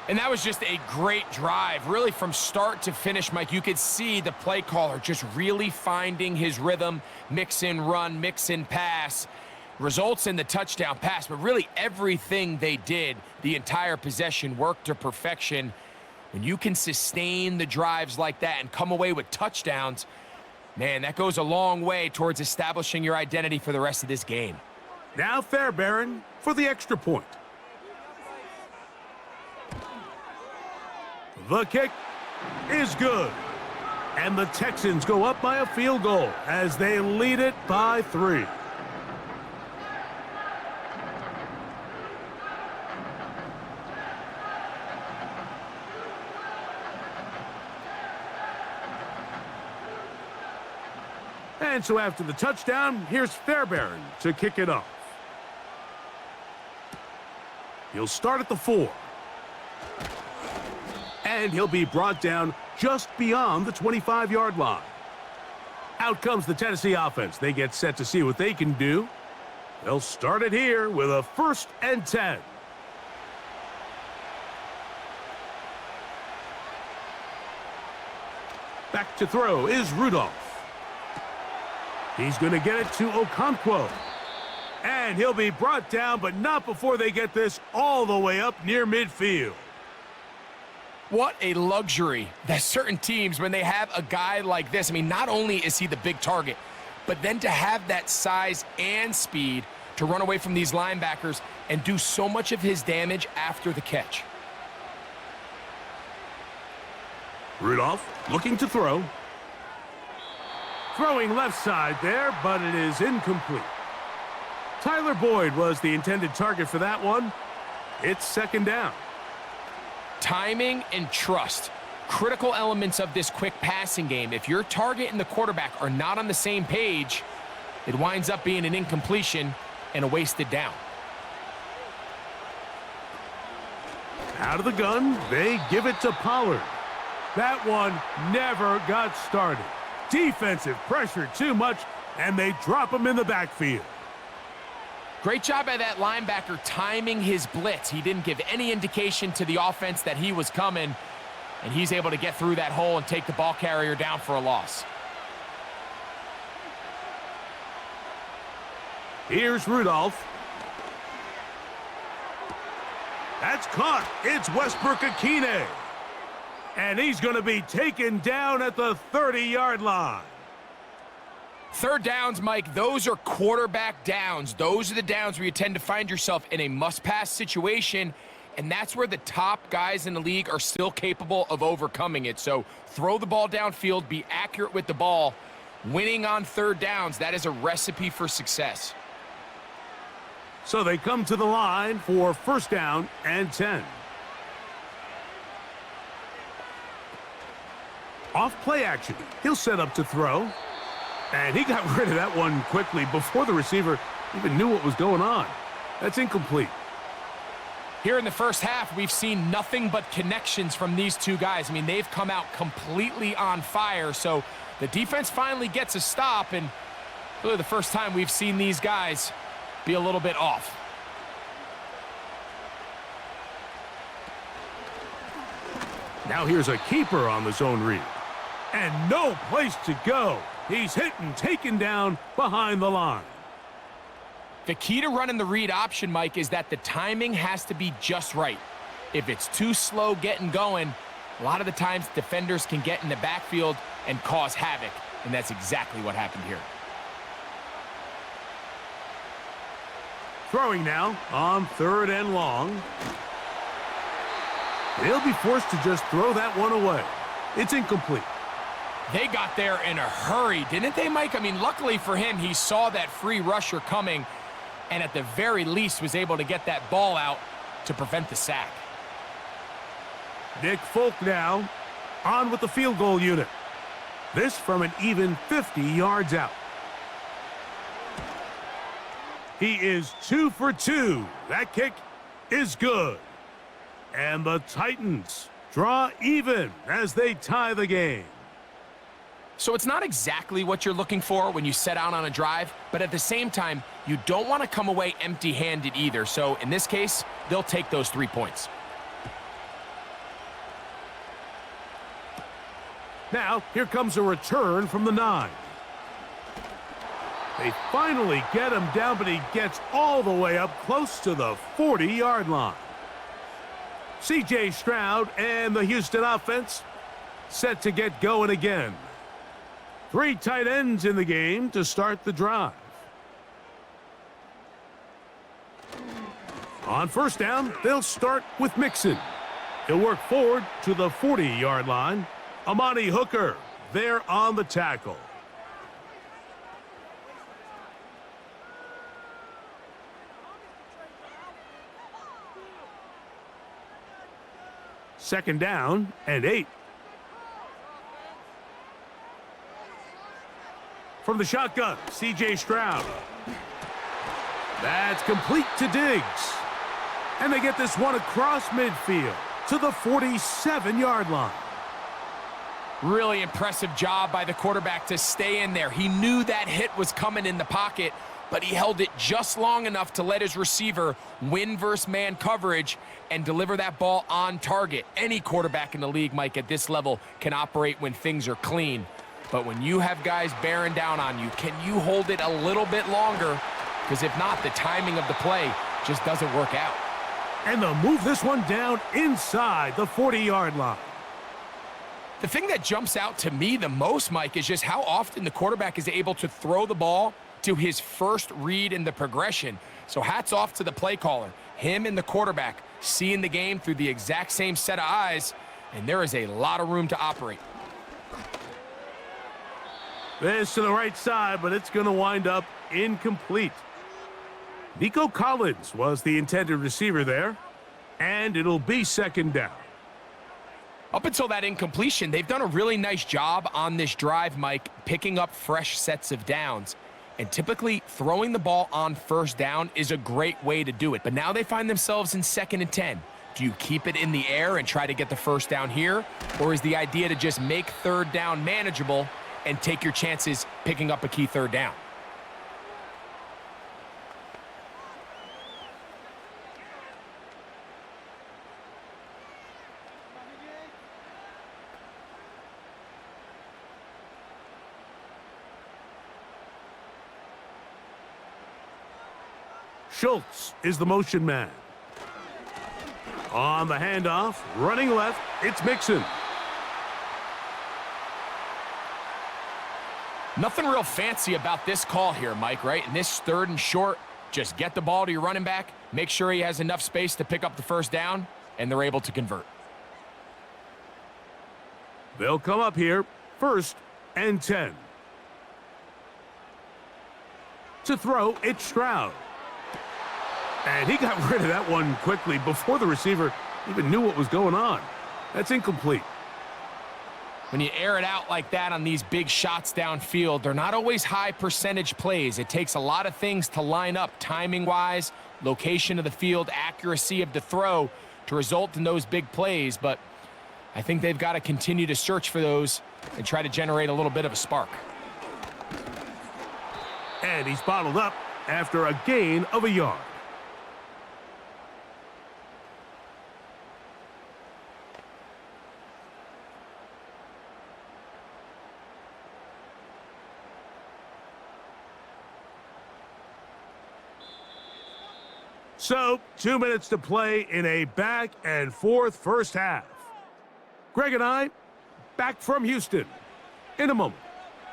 C: And that was just a great drive, really from start to finish, Mike. You could see the play caller just really finding his rhythm, mix in run, mix in pass. Results in the touchdown pass, but really everything they did, the entire possession worked to perfection. When you can sustain the drives like that and come away with touchdowns, man, that goes a long way towards establishing your identity for the rest of this game.
B: Now Fairbairn for the extra point. The kick is good. And the Texans go up by a field goal as they lead it by 3. And so after the touchdown, here's Fairbairn to kick it off. He'll start at the 4. And he'll be brought down just beyond the 25-yard line. Out comes the Tennessee offense. They get set to see what they can do. They'll start it here with a 1st and 10. Back to throw is Rudolph. He's going to get it to Okonkwo. And he'll be brought down, but not before they get this all the way up near midfield.
C: What a luxury that certain teams, when they have a guy like this, I mean, not only is he the big target, but then to have that size and speed to run away from these linebackers and do so much of his damage after the catch.
B: Rudolph looking to throw. Throwing left side there, but it is incomplete. Tyler Boyd was the intended target for that one. It's 2nd down.
C: Timing and trust, critical elements of this quick passing game. If your target and the quarterback are not on the same page, it winds up being an incompletion and a wasted down.
B: Out of the gun, they give it to Pollard. That one never got started. Defensive pressure too much, and they drop him in the backfield.
C: Great job by that linebacker timing his blitz. He didn't give any indication to the offense that he was coming, and he's able to get through that hole and take the ball carrier down for a loss.
B: Here's Rudolph. That's caught. It's Westbrook-Akine. And he's going to be taken down at the 30-yard line.
C: Third downs, Mike, those are quarterback downs. Those are the downs where you tend to find yourself in a must-pass situation, and that's where the top guys in the league are still capable of overcoming it. So throw the ball downfield, be accurate with the ball. Winning on third downs, that is a recipe for success.
B: So they come to the line for first down and 10. Off play action. He'll set up to throw. And he got rid of that one quickly before the receiver even knew what was going on. That's incomplete.
C: Here in the first half, we've seen nothing but connections from these two guys. I mean, they've come out completely on fire. So the defense finally gets a stop, and really the first time we've seen these guys be a little bit off.
B: Now here's a keeper on the zone read. And no place to go. He's hit and taken down behind the line.
C: The key to running the read option, Mike, is that the timing has to be just right. If it's too slow getting going, a lot of the times defenders can get in the backfield and cause havoc, and that's exactly what happened here.
B: Throwing now on third and long. They'll be forced to just throw that one away. It's incomplete.
C: They got there in a hurry, didn't they, Mike? I mean, luckily for him, he saw that free rusher coming and at the very least was able to get that ball out to prevent the sack.
B: Nick Folk now on with the field goal unit. This from an even 50 yards out. He is 2 for 2. That kick is good. And the Titans draw even as they tie the game.
C: So it's not exactly what you're looking for when you set out on a drive, but at the same time, you don't want to come away empty-handed either. So in this case, they'll take those 3 points.
B: Now, here comes a return from the 9. They finally get him down, but he gets all the way up close to the 40-yard line. C.J. Stroud and the Houston offense set to get going again. 3 tight ends in the game to start the drive. On first down, they'll start with Mixon. He'll work forward to the 40-yard line. Amani Hooker there on the tackle. Second down and 8. From the shotgun, C.J. Stroud. That's complete to Diggs. And they get this one across midfield to the 47-yard line.
C: Really impressive job by the quarterback to stay in there. He knew that hit was coming in the pocket, but he held it just long enough to let his receiver win versus man coverage and deliver that ball on target. Any quarterback in the league, Mike, at this level can operate when things are clean. But when you have guys bearing down on you, can you hold it a little bit longer? Because if not, the timing of the play just doesn't work out.
B: And they'll move this one down inside the 40-yard line.
C: The thing that jumps out to me the most, Mike, is just how often the quarterback is able to throw the ball to his first read in the progression. So hats off to the play caller. Him and the quarterback seeing the game through the exact same set of eyes, and there is a lot of room to operate.
B: This to the right side, but it's going to wind up incomplete. Nico Collins was the intended receiver there, and it'll be second down.
C: Up until that incompletion, they've done a really nice job on this drive, Mike, picking up fresh sets of downs. And typically, throwing the ball on first down is a great way to do it. But now they find themselves in 2nd and 10. Do you keep it in the air and try to get the first down here? Or is the idea to just make third down manageable and take your chances picking up a key third down?
B: Schultz is the motion man. On the handoff, running left, it's Mixon.
C: Nothing real fancy about this call here, Mike, right? In this 3rd and short, just get the ball to your running back, make sure he has enough space to pick up the first down, and they're able to convert.
B: They'll come up here, 1st and 10. To throw, it's Stroud. And he got rid of that one quickly before the receiver even knew what was going on. That's incomplete.
C: When you air it out like that on these big shots downfield, they're not always high percentage plays. It takes a lot of things to line up timing-wise, location of the field, accuracy of the throw to result in those big plays. But I think they've got to continue to search for those and try to generate a little bit of a spark.
B: And he's bottled up after a gain of a yard. So, 2 minutes to play in a back-and-forth first half. Greg and I, back from Houston. In a moment,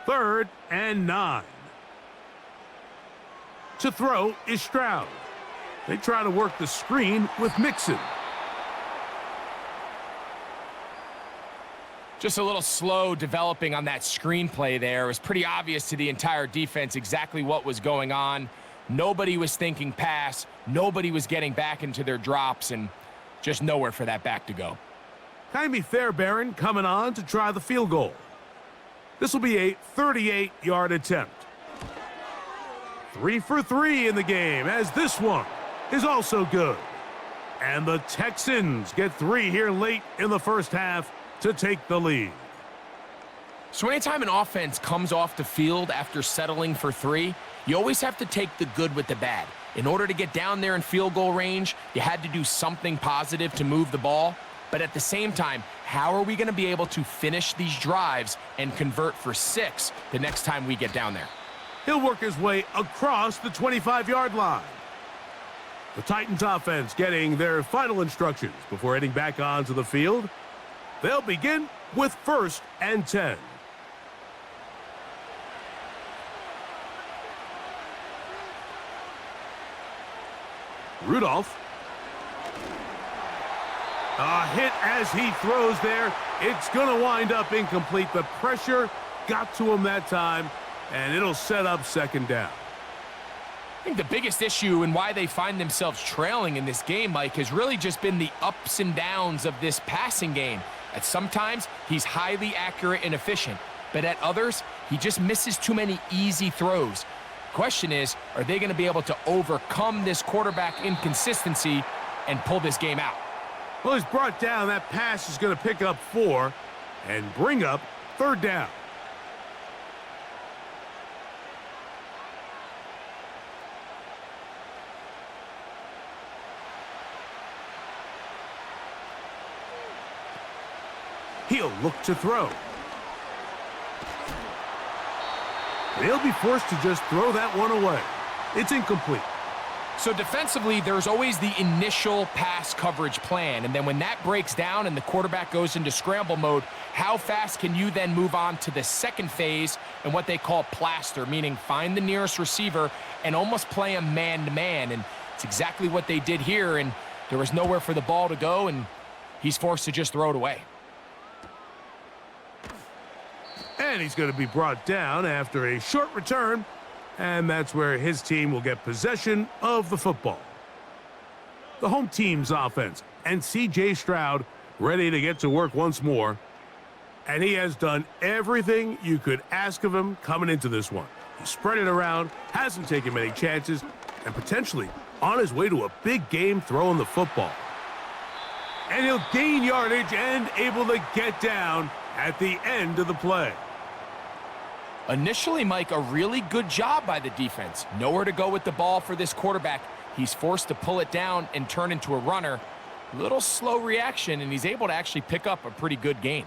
B: 3rd and 9. To throw is Stroud. They try to work the screen with Mixon.
C: Just a little slow developing on that screenplay there. It was pretty obvious to the entire defense exactly what was going on. Nobody was thinking pass. Nobody was getting back into their drops, and just nowhere for that back to go.
B: Jaime Fairbairn coming on to try the field goal. This will be a 38-yard attempt. 3 for 3 in the game, as this one is also good. And the Texans get 3 here late in the first half to take the lead.
C: So anytime an offense comes off the field after settling for 3, you always have to take the good with the bad. In order to get down there in field goal range, you had to do something positive to move the ball. But at the same time, how are we going to be able to finish these drives and convert for 6 the next time we get down there?
B: He'll work his way across the 25-yard line. The Titans offense getting their final instructions before heading back onto the field. They'll begin with 1st and 10. Rudolph. A hit as he throws there. It's going to wind up incomplete. The pressure got to him that time, and it'll set up 2nd down.
C: I think the biggest issue and why they find themselves trailing in this game, Mike, has really just been the ups and downs of this passing game. At sometimes, he's highly accurate and efficient, but at others, he just misses too many easy throws. Question is, are they going to be able to overcome this quarterback inconsistency and pull this game out?
B: Well, he's brought down. That pass is going to pick up 4 and bring up 3rd down. He'll look to throw. They'll be forced to just throw that one away. It's incomplete.
C: So defensively, there's always the initial pass coverage plan, and then when that breaks down and the quarterback goes into scramble mode, how fast can you then move on to the second phase and what they call plaster, meaning find the nearest receiver and almost play him man-to-man, and it's exactly what they did here, and there was nowhere for the ball to go, and he's forced to just throw it away.
B: And he's going to be brought down after a short return, and that's where his team will get possession of the football. The home team's offense, and C.J. Stroud ready to get to work once more. And he has done everything you could ask of him coming into this one. He spread it around, hasn't taken many chances, and potentially on his way to a big game throwing the football. And he'll gain yardage and able to get down at the end of the play.
C: Initially, Mike, a really good job by the defense. Nowhere to go with the ball for this quarterback. He's forced to pull it down and turn into a runner. Little slow reaction, and he's able to actually pick up a pretty good gain.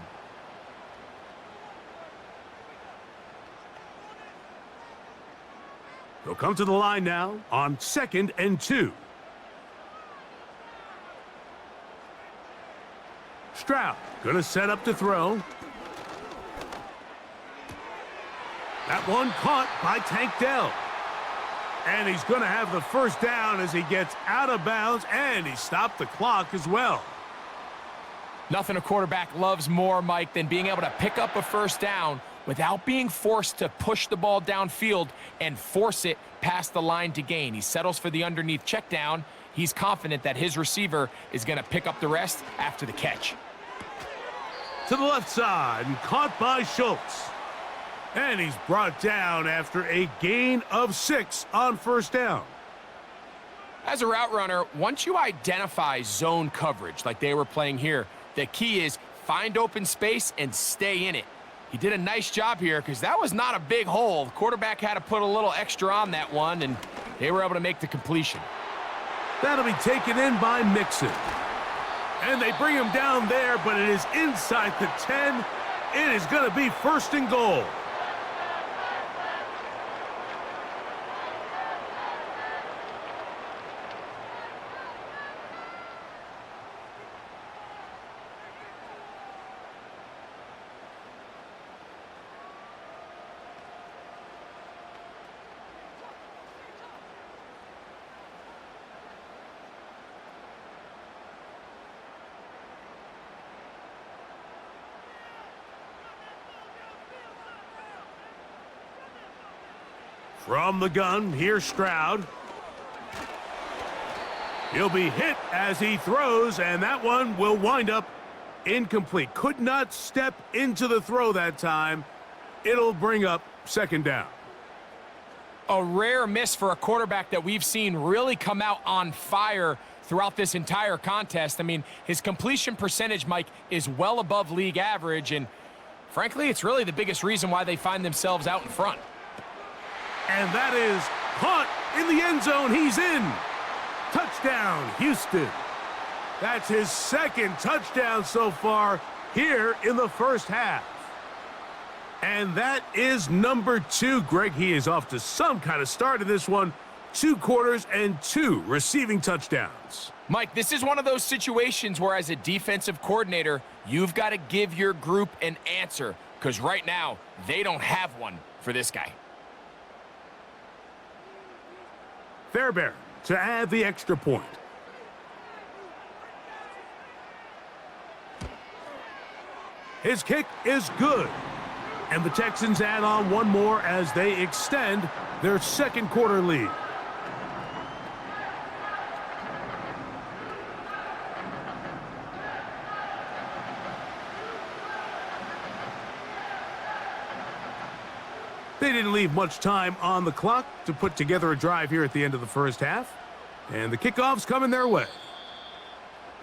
B: They'll come to the line now on 2nd and 2. Stroud going to set up to throw. That one caught by Tank Dell. And he's going to have the first down as he gets out of bounds, and he stopped the clock as well.
C: Nothing a quarterback loves more, Mike, than being able to pick up a first down without being forced to push the ball downfield and force it past the line to gain. He settles for the underneath check down. He's confident that his receiver is going to pick up the rest after the catch.
B: To the left side and caught by Schultz. And he's brought down after a gain of 6 on first down.
C: As a route runner, once you identify zone coverage like they were playing here, the key is find open space and stay in it. He did a nice job here because that was not a big hole. The quarterback had to put a little extra on that one, and they were able to make the completion.
B: That'll be taken in by Mixon. And they bring him down there, but it is inside the 10. It is going to be 1st and goal. From the gun, here's Stroud. He'll be hit as he throws, and that one will wind up incomplete. Could not step into the throw that time. It'll bring up 2nd down.
C: A rare miss for a quarterback that we've seen really come out on fire throughout this entire contest. I mean, his completion percentage, Mike, is well above league average, and frankly, it's really the biggest reason why they find themselves out in front.
B: And that is caught in the end zone. He's in. Touchdown, Houston. That's his 2nd touchdown so far here in the first half. And that is number 2. Greg, he is off to some kind of start in this one. 2 quarters and 2 receiving touchdowns.
C: Mike, this is one of those situations where as a defensive coordinator, you've got to give your group an answer, because right now, they don't have one for this guy.
B: Fairbairn to add the extra point. His kick is good. And the Texans add on one more as they extend their 2nd quarter lead. They didn't leave much time on the clock to put together a drive here at the end of the first half. And the kickoff's coming their way.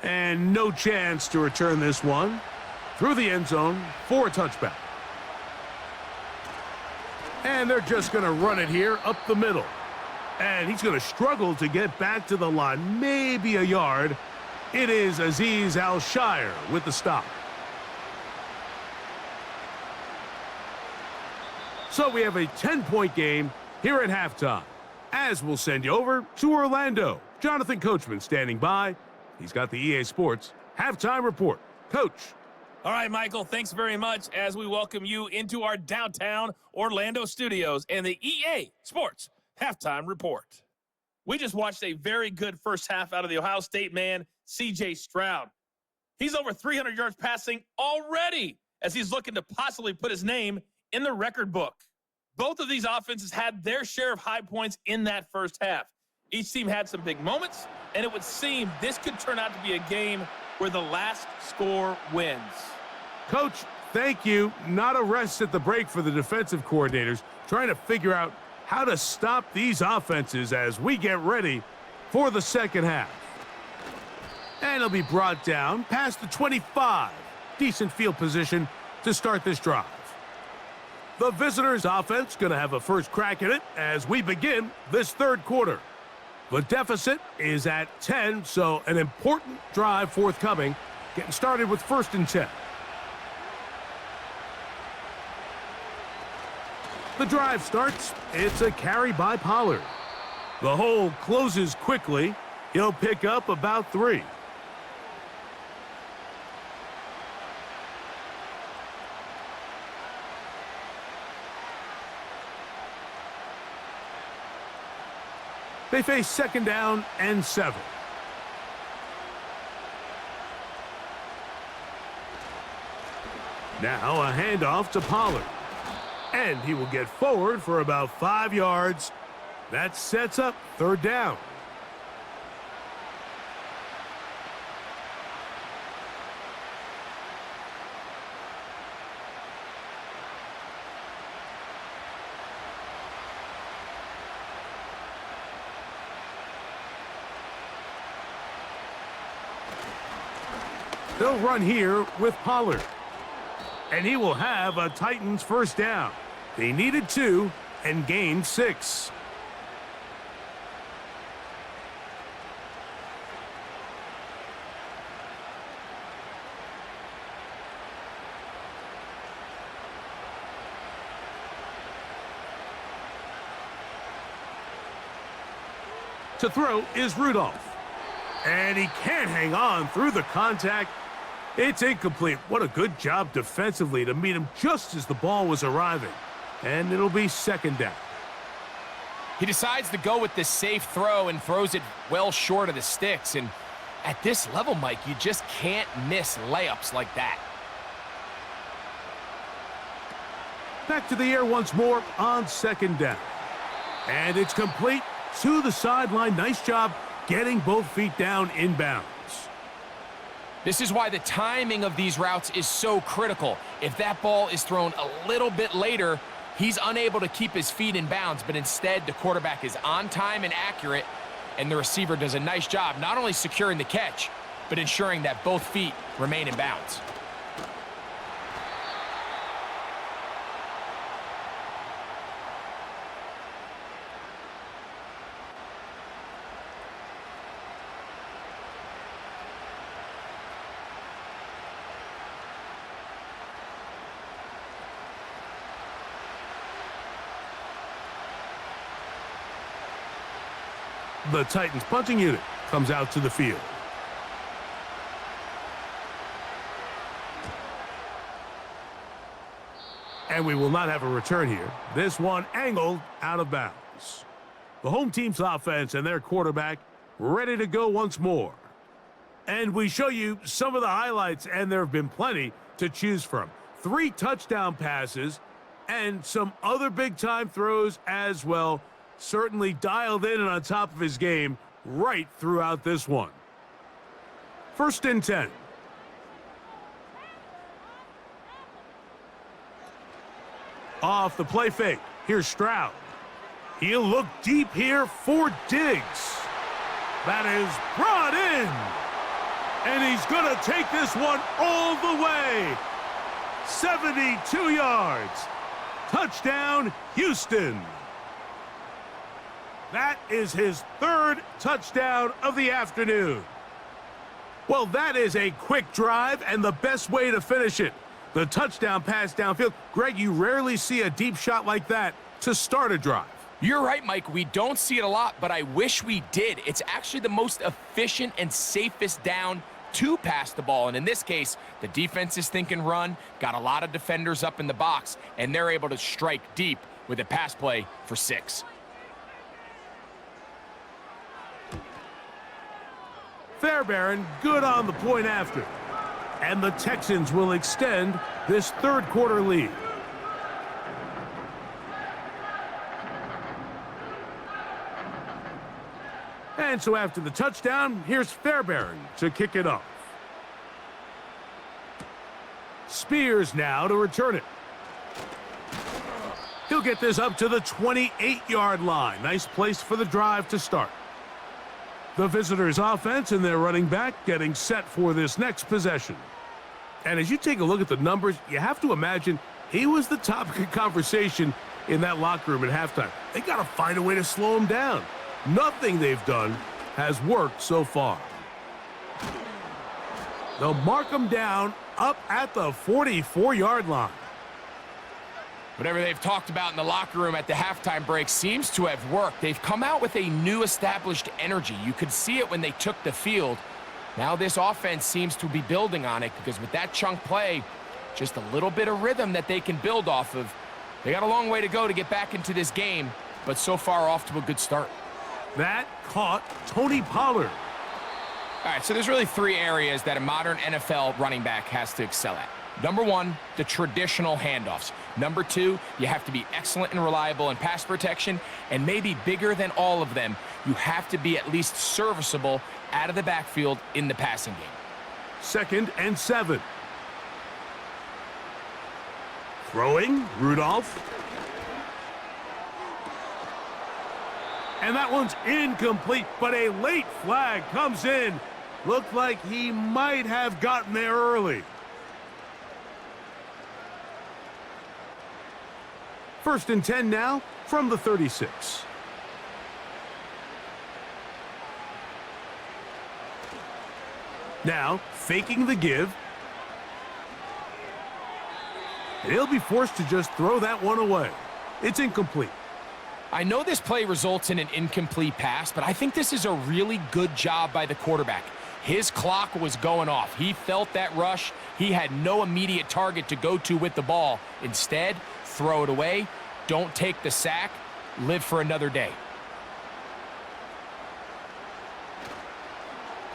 B: And no chance to return this one through the end zone for a touchback. And they're just going to run it here up the middle. And he's going to struggle to get back to the line, maybe a yard. It is Azeez Al-Shire with the stop. So we have a 10-point game here at halftime, as we'll send you over to Orlando. Jonathan Coachman standing by. He's got the EA Sports halftime report. Coach.
D: All right, Michael, thanks very much as we welcome you into our downtown Orlando studios and the EA Sports halftime report. We just watched a very good first half out of the Ohio State man, C.J. Stroud. He's over 300 yards passing already as he's looking to possibly put his name in the record book. Both of these offenses had their share of high points in that first half. Each team had some big moments, and it would seem this could turn out to be a game where the last score wins.
B: Coach, thank you. Not a rest at the break for the defensive coordinators, trying to figure out how to stop these offenses as we get ready for the second half. And it'll be brought down past the 25. Decent field position to start this drive. The visitors' offense going to have a first crack at it as we begin this third quarter. The deficit is at 10, so an important drive forthcoming, getting started with 1st and 10. The drive starts. It's a carry by Pollard. The hole closes quickly. He'll pick up about 3. They face second down and 7. Now a handoff to Pollard. And he will get forward for about 5 yards. That sets up third down. They'll run here with Pollard. And he will have a Titans first down. They needed 2 and gained 6. To throw is Rudolph. And he can't hang on through the contact. It's incomplete. What a good job defensively to meet him just as the ball was arriving. And it'll be second down.
C: He decides to go with this safe throw and throws it well short of the sticks. And at this level, Mike, you just can't miss layups like that.
B: Back to the air once more on second down. And it's complete to the sideline. Nice job getting both feet down inbounds.
C: This is why the timing of these routes is so critical. If that ball is thrown a little bit later, he's unable to keep his feet in bounds, but instead the quarterback is on time and accurate, and the receiver does a nice job not only securing the catch, but ensuring that both feet remain in bounds.
B: The Titans punting unit comes out to the field. And we will not have a return here. This one angled out of bounds. The home team's offense and their quarterback ready to go once more. And we show you some of the highlights, and there have been plenty to choose from. 3 touchdown passes and some other big-time throws as well. Certainly dialed in and on top of his game right throughout this one. First and 10. Off the play fake. Here's Stroud. He'll look deep here for Diggs. That is brought in. And he's going to take this one all the way. 72 yards. Touchdown, Houston. That is his 3rd touchdown of the afternoon. Well, that is a quick drive and the best way to finish it. The touchdown pass downfield. Greg, you rarely see a deep shot like that to start a drive.
C: You're right, Mike. We don't see it a lot, but I wish we did. It's actually the most efficient and safest down to pass the ball. And in this case, the defense is thinking run, got a lot of defenders up in the box, and they're able to strike deep with a pass play for 6.
B: Fairbairn good on the point after. And the Texans will extend this 3rd quarter lead. And so after the touchdown, here's Fairbairn to kick it off. Spears now to return it. He'll get this up to the 28-yard line. Nice place for the drive to start. The visitors' offense and their running back getting set for this next possession. And as you take a look at the numbers, you have to imagine he was the topic of conversation in that locker room at halftime. They got to find a way to slow him down. Nothing they've done has worked so far. They'll mark him down up at the 44-yard line.
C: Whatever they've talked about in the locker room at the halftime break seems to have worked. They've come out with a new established energy. You could see it when they took the field. Now this offense seems to be building on it because with that chunk play, just a little bit of rhythm that they can build off of. They got a long way to go to get back into this game, but so far off to a good start.
B: That caught Tony Pollard.
C: All right, so there's really three areas that a modern NFL running back has to excel at. Number one, the traditional handoffs. Number two, you have to be excellent and reliable in pass protection. And maybe bigger than all of them, you have to be at least serviceable out of the backfield in the passing game.
B: 2nd and 7. Throwing, Rudolph. And that one's incomplete, but a late flag comes in. Looked like he might have gotten there early. 1st and 10 now from the 36. Now, faking the give. And he'll be forced to just throw that one away. It's incomplete.
C: I know this play results in an incomplete pass, but I think this is a really good job by the quarterback. His clock was going off. He felt that rush. He had no immediate target to go to with the ball. Instead, throw it away. Don't take the sack. Live for another day.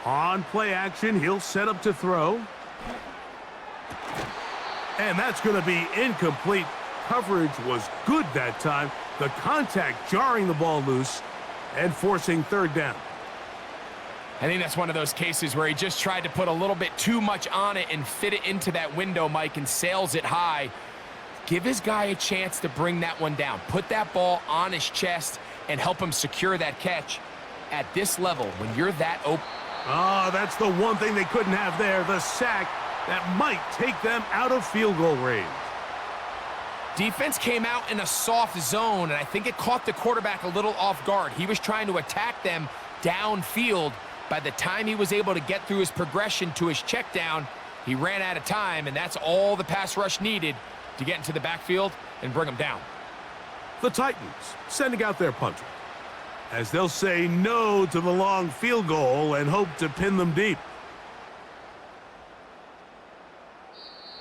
B: On play action, he'll set up to throw. And that's going to be incomplete. Coverage was good that time. The contact jarring the ball loose and forcing 3rd down.
C: I think that's one of those cases where he just tried to put a little bit too much on it and fit it into that window, Mike, and sails it high. Give his guy a chance to bring that one down. Put that ball on his chest and help him secure that catch. At this level, when you're that open.
B: Oh, that's the one thing they couldn't have there, the sack that might take them out of field goal range.
C: Defense came out in a soft zone, and I think it caught the quarterback a little off guard. He was trying to attack them downfield. By the time he was able to get through his progression to his check down, he ran out of time, and that's all the pass rush needed to get into the backfield and bring him down.
B: The Titans sending out their punter, as they'll say no to the long field goal and hope to pin them deep.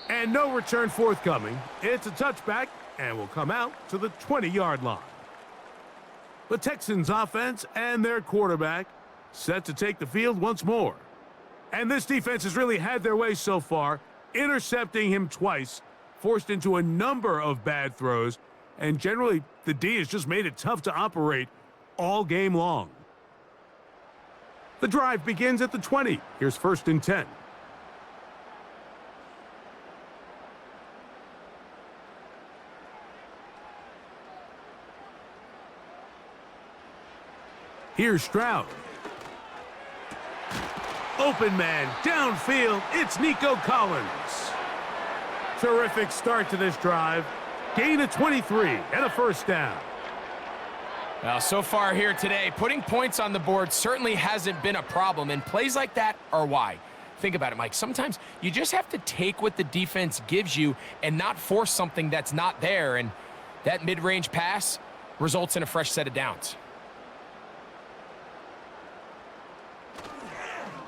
B: And no return forthcoming. It's a touchback and will come out to the 20-yard line. The Texans offense and their quarterback set to take the field once more. And this defense has really had their way so far, intercepting him twice, forced into a number of bad throws, and generally the D has just made it tough to operate all game long. The drive begins at the 20. Here's 1st and 10. Here's Stroud. Open man, downfield, it's Nico Collins. Terrific start to this drive. Gain of 23 and a 1st down.
C: Well, so far here today, putting points on the board certainly hasn't been a problem, and plays like that are why. Think about it, Mike. Sometimes you just have to take what the defense gives you and not force something that's not there, and that mid-range pass results in a fresh set of downs.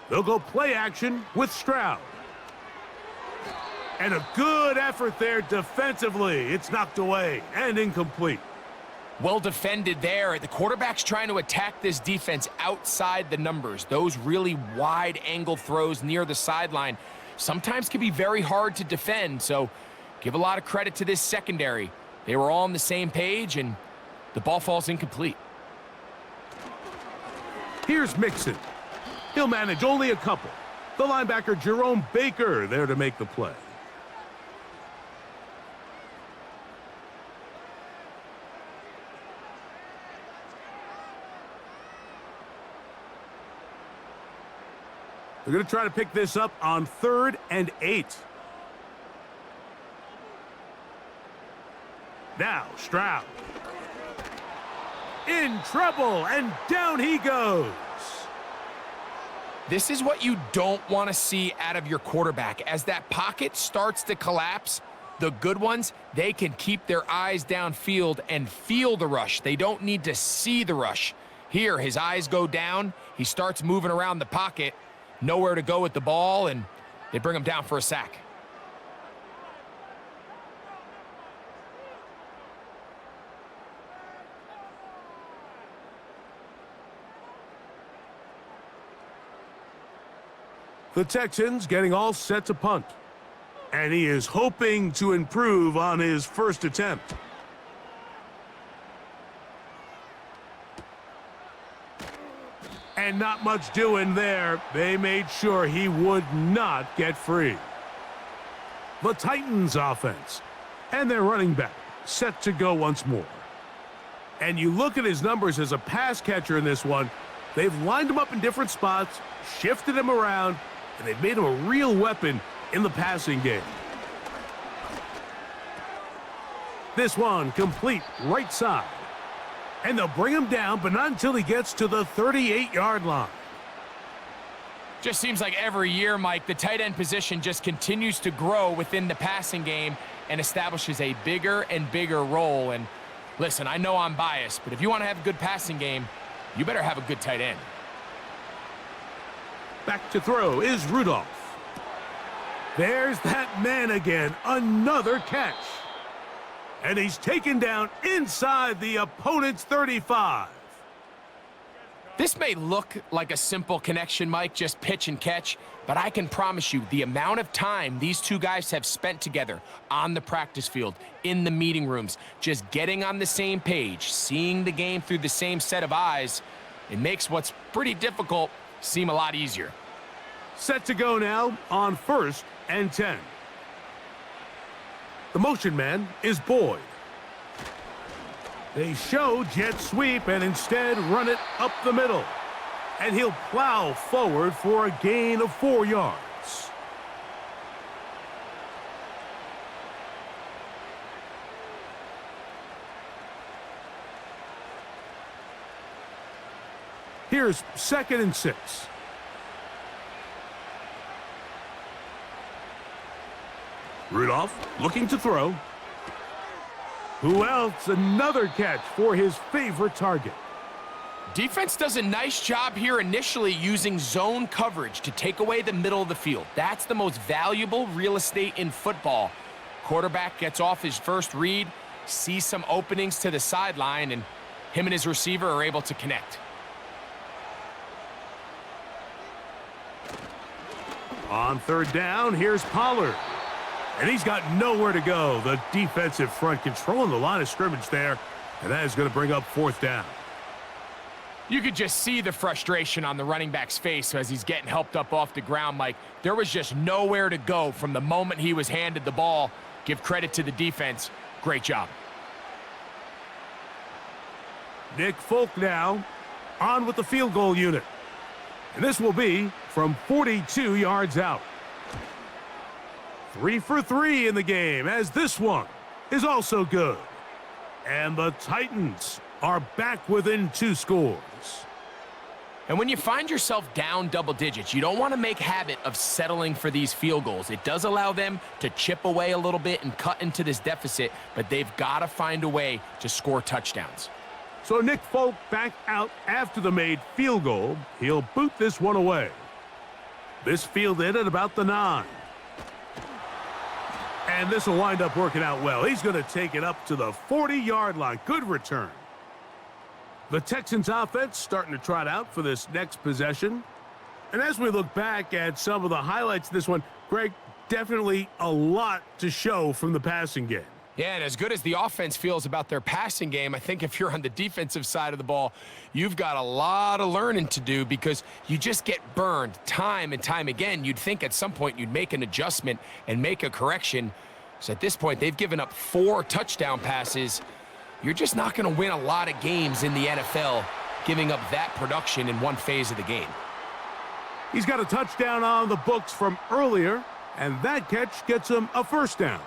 B: They'll go play action with Stroud. And a good effort there defensively. It's knocked away and incomplete.
C: Well defended there. The quarterback's trying to attack this defense outside the numbers. Those really wide angle throws near the sideline sometimes can be very hard to defend. So give a lot of credit to this secondary. They were all on the same page, and the ball falls incomplete.
B: Here's Mixon. He'll manage only a couple. The linebacker Jerome Baker there to make the play. They're going to try to pick this up on 3rd and 8. Now, Stroud. In trouble, and down he goes.
C: This is what you don't want to see out of your quarterback. As that pocket starts to collapse, The good ones, they can keep their eyes downfield and feel the rush. They don't need to see the rush. Here, his eyes go down. He starts moving around the pocket. Nowhere to go with the ball, and they bring him down for a sack.
B: The Texans getting all set to punt. And he is hoping to improve on his first attempt. And not much doing there. They made sure he would not get free. The Titans offense and their running back set to go once more. And you look at his numbers as a pass catcher in this one. They've lined him up in different spots, shifted him around, and they've made him a real weapon in the passing game. This one complete right side. And they'll bring him down, but not until he gets to the 38-yard line.
C: Just seems like every year, Mike, the tight end position just continues to grow within the passing game and establishes a bigger and bigger role. And listen, I know I'm biased, but if you want to have a good passing game, you better have a good tight end.
B: Back to throw is Rudolph. There's that man again, another catch. And he's taken down inside the opponent's 35.
C: This may look like a simple connection, Mike, just pitch and catch, but I can promise you the amount of time these two guys have spent together on the practice field, in the meeting rooms, just getting on the same page, seeing the game through the same set of eyes, it makes what's pretty difficult seem a lot easier.
B: Set to go now on 1st and 10. The motion man is Boyd. They show jet sweep and instead run it up the middle. And he'll plow forward for a gain of 4 yards. Here's 2nd and 6. Rudolph looking to throw. Who else? Another catch for his favorite target.
C: Defense does a nice job here initially using zone coverage to take away the middle of the field. That's the most valuable real estate in football. Quarterback gets off his first read, sees some openings to the sideline, and him and his receiver are able to connect.
B: On 3rd down, here's Pollard. And he's got nowhere to go. The defensive front controlling the line of scrimmage there. And that is going to bring up 4th down.
C: You could just see the frustration on the running back's face as he's getting helped up off the ground, Mike. There was just nowhere to go from the moment he was handed the ball. Give credit to the defense. Great job.
B: Nick Folk now on with the field goal unit. And this will be from 42 yards out. 3 for 3 in the game, as this one is also good. And the Titans are back within 2 scores.
C: And when you find yourself down double digits, you don't want to make habit of settling for these field goals. It does allow them to chip away a little bit and cut into this deficit, but they've got to find a way to score touchdowns.
B: So Nick Folk back out after the made field goal. He'll boot this one away. This fielded at about the 9. And this will wind up working out well. He's going to take it up to the 40-yard line. Good return. The Texans offense starting to trot out for this next possession. And as we look back at some of the highlights of this one, Greg, definitely a lot to show from the passing game.
C: Yeah, and as good as the offense feels about their passing game, I think if you're on the defensive side of the ball, you've got a lot of learning to do because you just get burned time and time again. You'd think at some point you'd make an adjustment and make a correction. So at this point, they've given up 4 touchdown passes. You're just not going to win a lot of games in the NFL giving up that production in one phase of the game.
B: He's got a touchdown on the books from earlier, and that catch gets him a 1st down.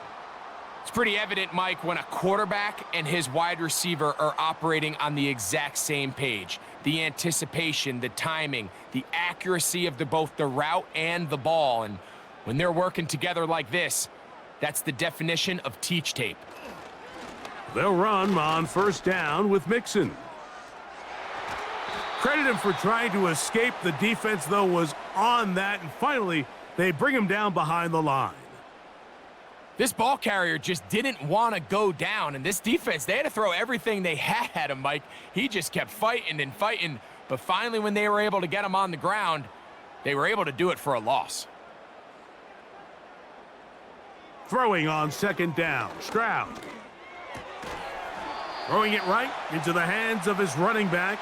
C: It's pretty evident, Mike, when a quarterback and his wide receiver are operating on the exact same page. The anticipation, the timing, the accuracy of both the route and the ball. And when they're working together like this, That's the definition of teach tape.
B: They'll run on first down with Mixon. Credit him for trying to escape. The defense, though, was on that, and finally, they bring him down behind the line.
C: This ball carrier just didn't want to go down, and this defense, they had to throw everything they had at him, Mike. He just kept fighting and fighting, but finally when they were able to get him on the ground, they were able to do it for a loss.
B: Throwing on second down, Stroud. Throwing it right into the hands of his running back.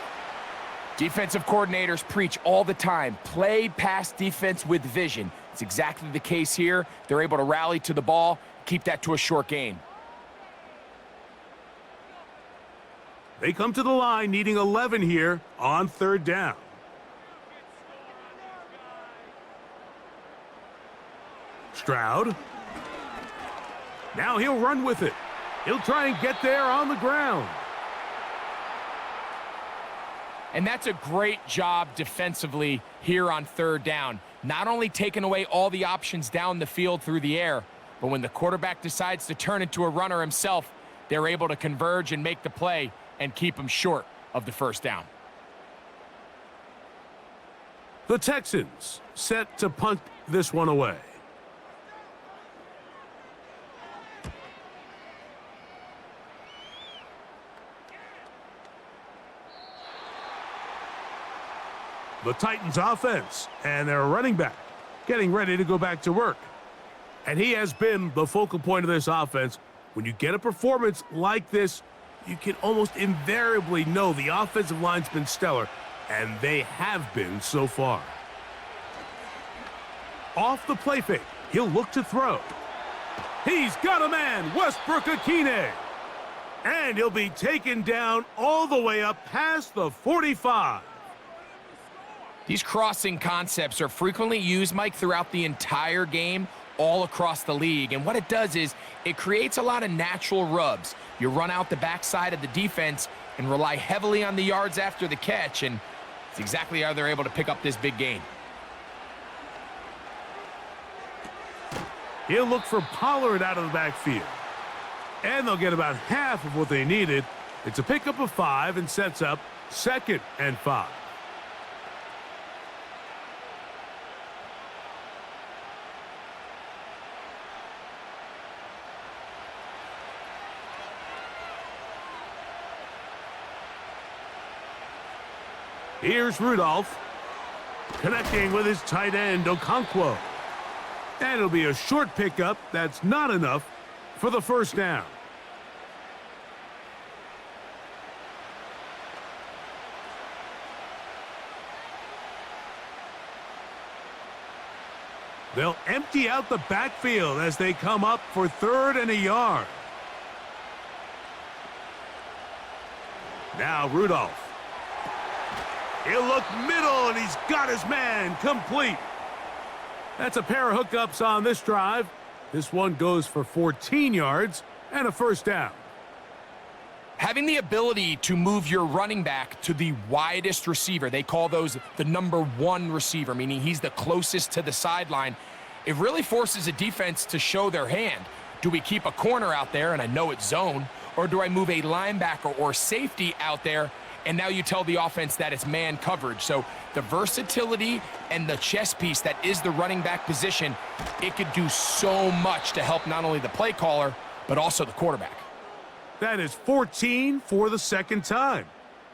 C: Defensive coordinators preach all the time, play pass defense with vision. It's exactly the case here. They're able to rally to the ball, keep that to a short gain.
B: They come to the line needing 11 here on third down. Stroud. Now he'll run with it. He'll try and get there on the ground.
C: And that's a great job defensively here on third down. Not only taking away all the options down the field through the air, but when the quarterback decides to turn into a runner himself, they're able to converge and make the play and keep him short of the first down.
B: The Texans set to punt this one away. The Titans offense and their running back getting ready to go back to work. And he has been the focal point of this offense. When you get a performance like this, you can almost invariably know the offensive line's been stellar, and they have been so far. Off the play fake, he'll look to throw. He's got a man, Westbrook-Akine. And he'll be taken down all the way up past the 45.
C: These crossing concepts are frequently used, Mike, throughout the entire game, all across the league. And what it does is it creates a lot of natural rubs. You run out the backside of the defense and rely heavily on the yards after the catch, and it's exactly how they're able to pick up this big gain.
B: He'll look for Pollard out of the backfield. And they'll get about half of what they needed. It's a pickup of 5 and sets up 2nd and 5. Here's Rudolph, connecting with his tight end, Okonkwo. And it'll be a short pickup that's not enough for the first down. They'll empty out the backfield as they come up for 3rd and a yard. Now Rudolph. He'll look middle, and he's got his man complete. That's a pair of hookups on this drive. This one goes for 14 yards and a first down.
C: Having the ability to move your running back to the widest receiver, they call those the number 1 receiver, meaning he's the closest to the sideline. It really forces a defense to show their hand. Do we keep a corner out there, and I know it's zone, or do I move a linebacker or safety out there? And now you tell the offense that it's man coverage. So the versatility and the chess piece that is the running back position, it could do so much to help not only the play caller, but also the quarterback.
B: That is 14 for the second time.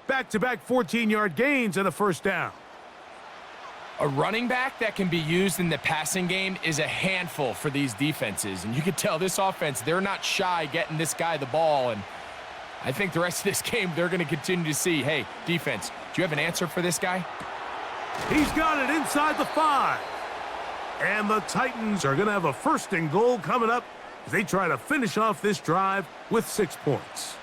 B: Back-to-back 14-yard gains and a first down.
C: A running back that can be used in the passing game is a handful for these defenses. And you can tell this offense, they're not shy getting this guy the ball. And I think the rest of this game, they're going to continue to see, hey, defense, do you have an answer for this guy?
B: He's got it inside the 5. And the Titans are going to have a 1st and goal coming up as they try to finish off this drive with 6 points.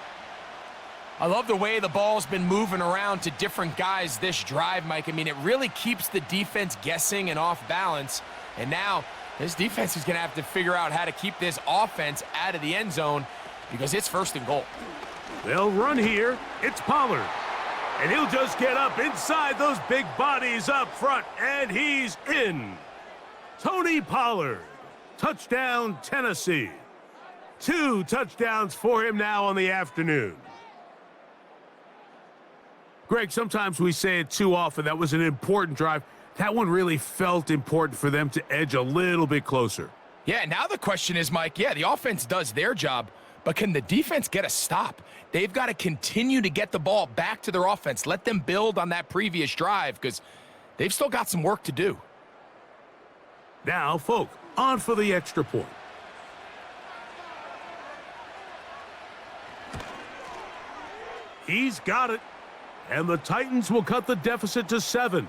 C: I love the way the ball's been moving around to different guys this drive, Mike. I mean, it really keeps the defense guessing and off balance. And now this defense is going to have to figure out how to keep this offense out of the end zone because it's 1st and goal.
B: They'll run here. It's Pollard. And he'll just get up inside those big bodies up front. And he's in. Tony Pollard Touchdown, Tennessee. 2 touchdowns for him now on the afternoon. Greg, sometimes we say it too often. That was an important drive. That one really felt important for them to edge a little bit closer.
C: Yeah, now the question is, Mike, yeah, the offense does their job, but can the defense get a stop? They've got to continue to get the ball back to their offense. Let them build on that previous drive because they've still got some work to do.
B: Now, Folk, on for the extra point. He's got it. And the Titans will cut the deficit to 7.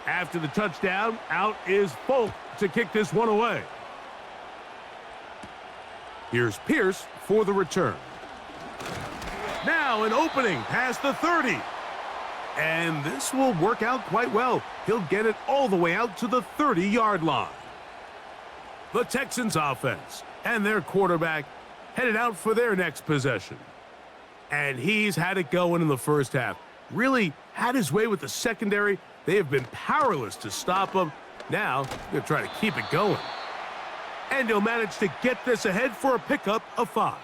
B: After the touchdown, out is Folk to kick this one away. Here's Pierce for the return. Now an opening past the 30. And this will work out quite well. He'll get it all the way out to the 30-yard line. The Texans offense and their quarterback headed out for their next possession. And he's had it going in the first half. Really had his way with the secondary. They have been powerless to stop him. Now they're trying to keep it going. And he'll manage to get this ahead for a pickup of 5.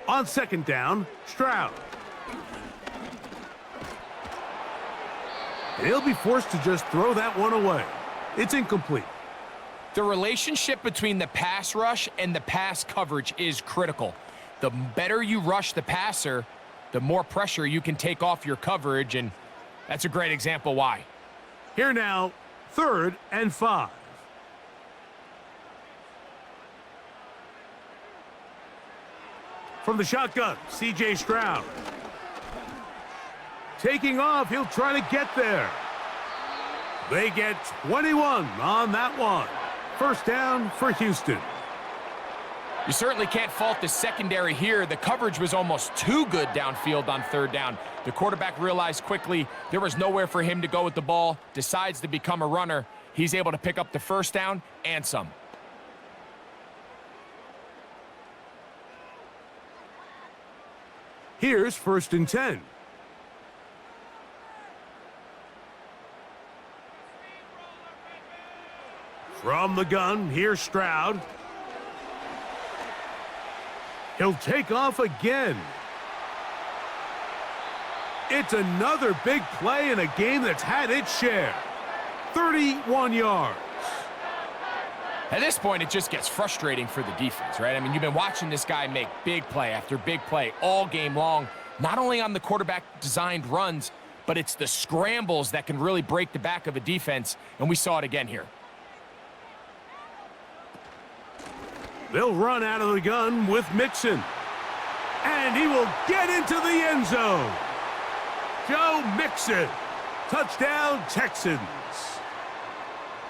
B: On second down, Stroud. And he'll be forced to just throw that one away. It's incomplete.
C: The relationship between the pass rush and the pass coverage is critical. The better you rush the passer, the more pressure you can take off your coverage, and that's a great example why.
B: Here now, 3rd and 5. From the shotgun, C.J. Stroud. Taking off, he'll try to get there. They get 21 on that one. First down for Houston.
C: You certainly can't fault the secondary here. The coverage was almost too good downfield on 3rd down. The quarterback realized quickly there was nowhere for him to go with the ball, decides to become a runner. He's able to pick up the first down and some.
B: Here's 1st and 10. From the gun, here's Stroud. He'll take off again. It's another big play in a game that's had its share. 31 yards.
C: At this point, it just gets frustrating for the defense, right? I mean, you've been watching this guy make big play after big play all game long, not only on the quarterback-designed runs, but it's the scrambles that can really break the back of a defense, and we saw it again here.
B: They'll run out of the gun with Mixon. And he will get into the end zone. Joe Mixon. Touchdown, Texans.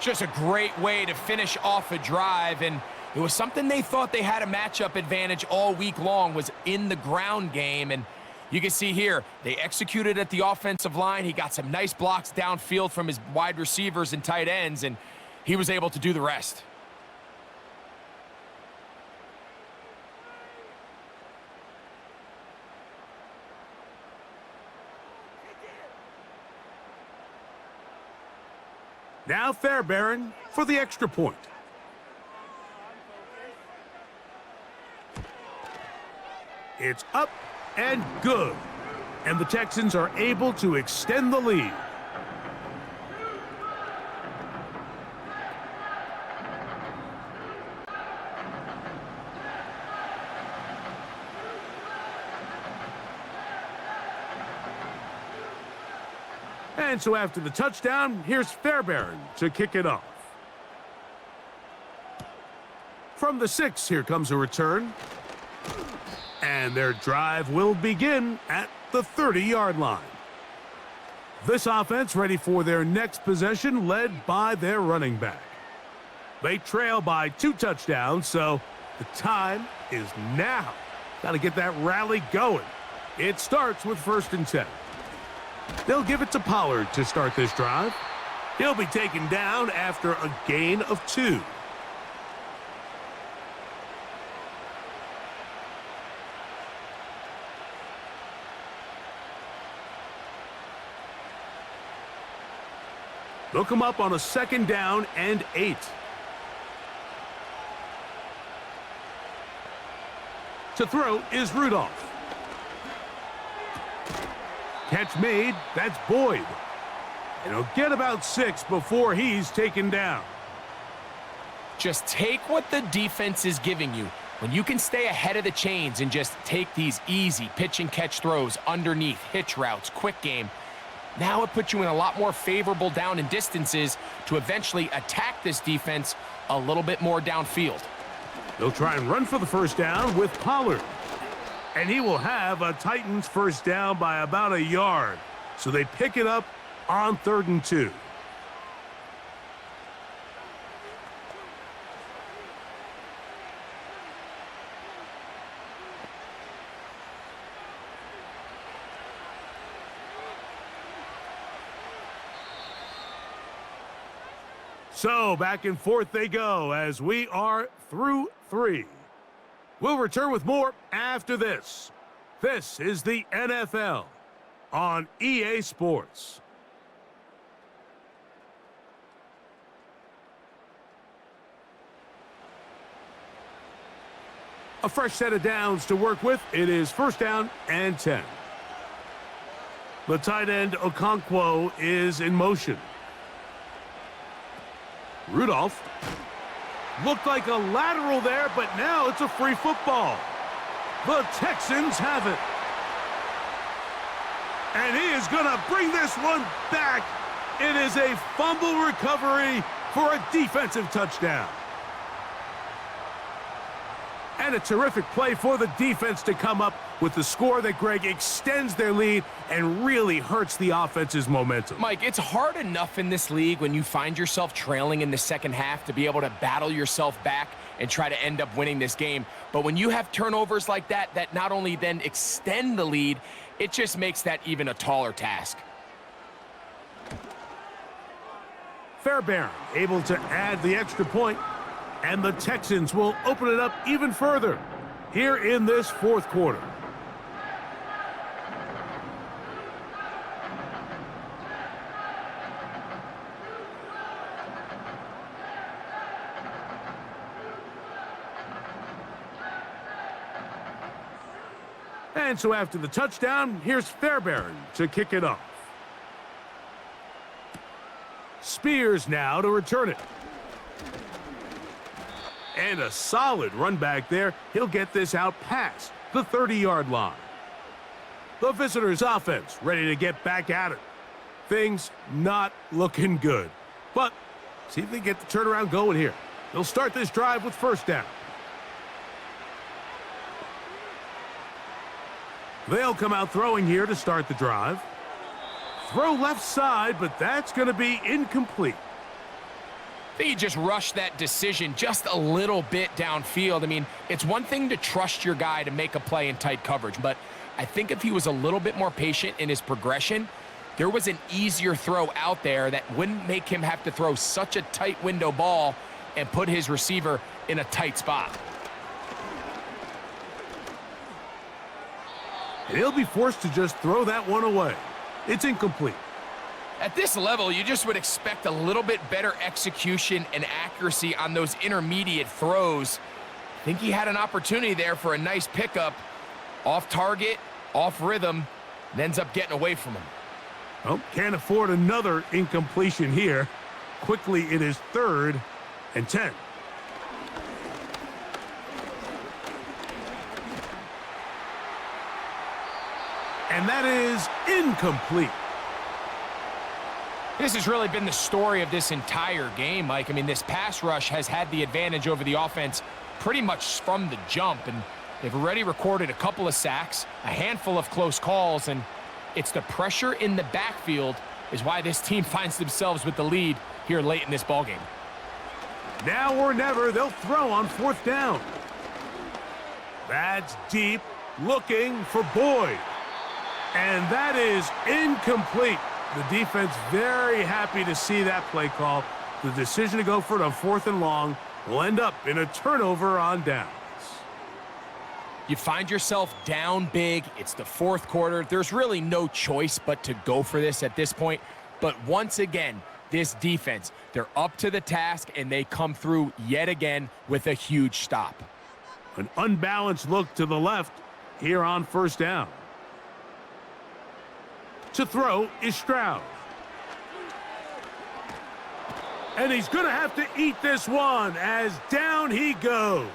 C: Just a great way to finish off a drive, and it was something they thought they had a matchup advantage all week long, was in the ground game. And you can see here, they executed at the offensive line. He got some nice blocks downfield from his wide receivers and tight ends, and he was able to do the rest.
B: Now Fairbairn for the extra point. It's up and good. And the Texans are able to extend the lead. And so after the touchdown, here's Fairbairn to kick it off. From the 6, here comes a return. And their drive will begin at the 30-yard line. This offense ready for their next possession, led by their running back. They trail by 2 touchdowns, so the time is now. Got to get that rally going. It starts with 1st and 10. They'll give it to Pollard to start this drive. He'll be taken down after a gain of 2. They'll come up on a 2nd down and 8. To throw is Rudolph. Catch made, that's Boyd. And he'll get about 6 before he's taken down.
C: Just take what the defense is giving you. When you can stay ahead of the chains and just take these easy pitch and catch throws underneath, hitch routes, quick game, now it puts you in a lot more favorable down and distances to eventually attack this defense a little bit more downfield.
B: They'll try and run for the 1st down with Pollard. And he will have a Titans 1st down by about a yard. So they pick it up on 3rd and 2. So back and forth they go as we are through 3. We'll return with more after this. This is the NFL on EA Sports. A fresh set of downs to work with. It is 1st down and 10. The tight end Okonkwo is in motion. Rudolph looked like a lateral there, but now it's a free football. The Texans have it. And he is going to bring this one back. It is a fumble recovery for a defensive touchdown. And a terrific play for the defense to come up with the score that, Greg, extends their lead and really hurts the offense's momentum.
C: Mike, it's hard enough in this league when you find yourself trailing in the 2nd half to be able to battle yourself back and try to end up winning this game. But when you have turnovers like that, that not only then extend the lead, it just makes that even a taller task.
B: Fairbairn able to add the extra point. And the Texans will open it up even further here in this 4th quarter. And so after the touchdown, here's Fairbairn to kick it off. Spears now to return it. And a solid run back there. He'll get this out past the 30-yard line. The visitors' offense ready to get back at it. Things not looking good. But see if they get the turnaround going here. They'll start this drive with 1st down. They'll come out throwing here to start the drive. Throw left side, but that's going to be incomplete.
C: I think he just rushed that decision just a little bit downfield. I mean, it's one thing to trust your guy to make a play in tight coverage, but I think if he was a little bit more patient in his progression, there was an easier throw out there that wouldn't make him have to throw such a tight window ball and put his receiver in a tight spot.
B: And he'll be forced to just throw that one away. It's incomplete.
C: At this level, you just would expect a little bit better execution and accuracy on those intermediate throws. I think he had an opportunity there for a nice pickup. Off target, off rhythm, and ends up getting away from him.
B: Well, can't afford another incompletion here. Quickly, it is 3rd and 10. And that is incomplete.
C: This has really been the story of this entire game, Mike. I mean, this pass rush has had the advantage over the offense pretty much from the jump, and they've already recorded a couple of sacks, a handful of close calls, and it's the pressure in the backfield is why this team finds themselves with the lead here late in this ballgame.
B: Now or never, they'll throw on 4th down. That's deep, looking for Boyd. And that is incomplete. The defense very happy to see that play call. The decision to go for it on 4th and long will end up in a turnover on downs.
C: You find yourself down big. It's the 4th quarter. There's really no choice but to go for this at this point. But once again, this defense, they're up to the task, and they come through yet again with a huge stop.
B: An unbalanced look to the left here on 1st down. To throw is Stroud. And he's going to have to eat this one as down he goes.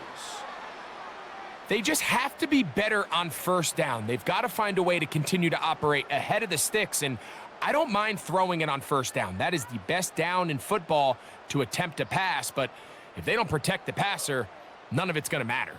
C: They just have to be better on 1st down. They've got to find a way to continue to operate ahead of the sticks, and I don't mind throwing it on 1st down. That is the best down in football to attempt to pass, but if they don't protect the passer, none of it's going to matter.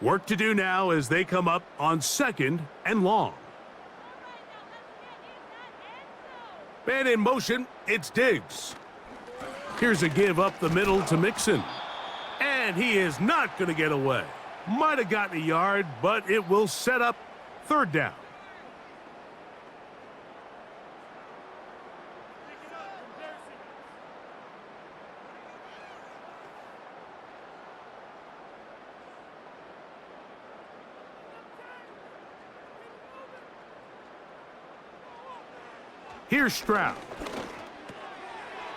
B: Work to do now as they come up on 2nd and long. Man in motion, it's Diggs. Here's a give up the middle to Mixon. And he is not going to get away. Might have gotten a yard, but it will set up 3rd down. Here's Stroud.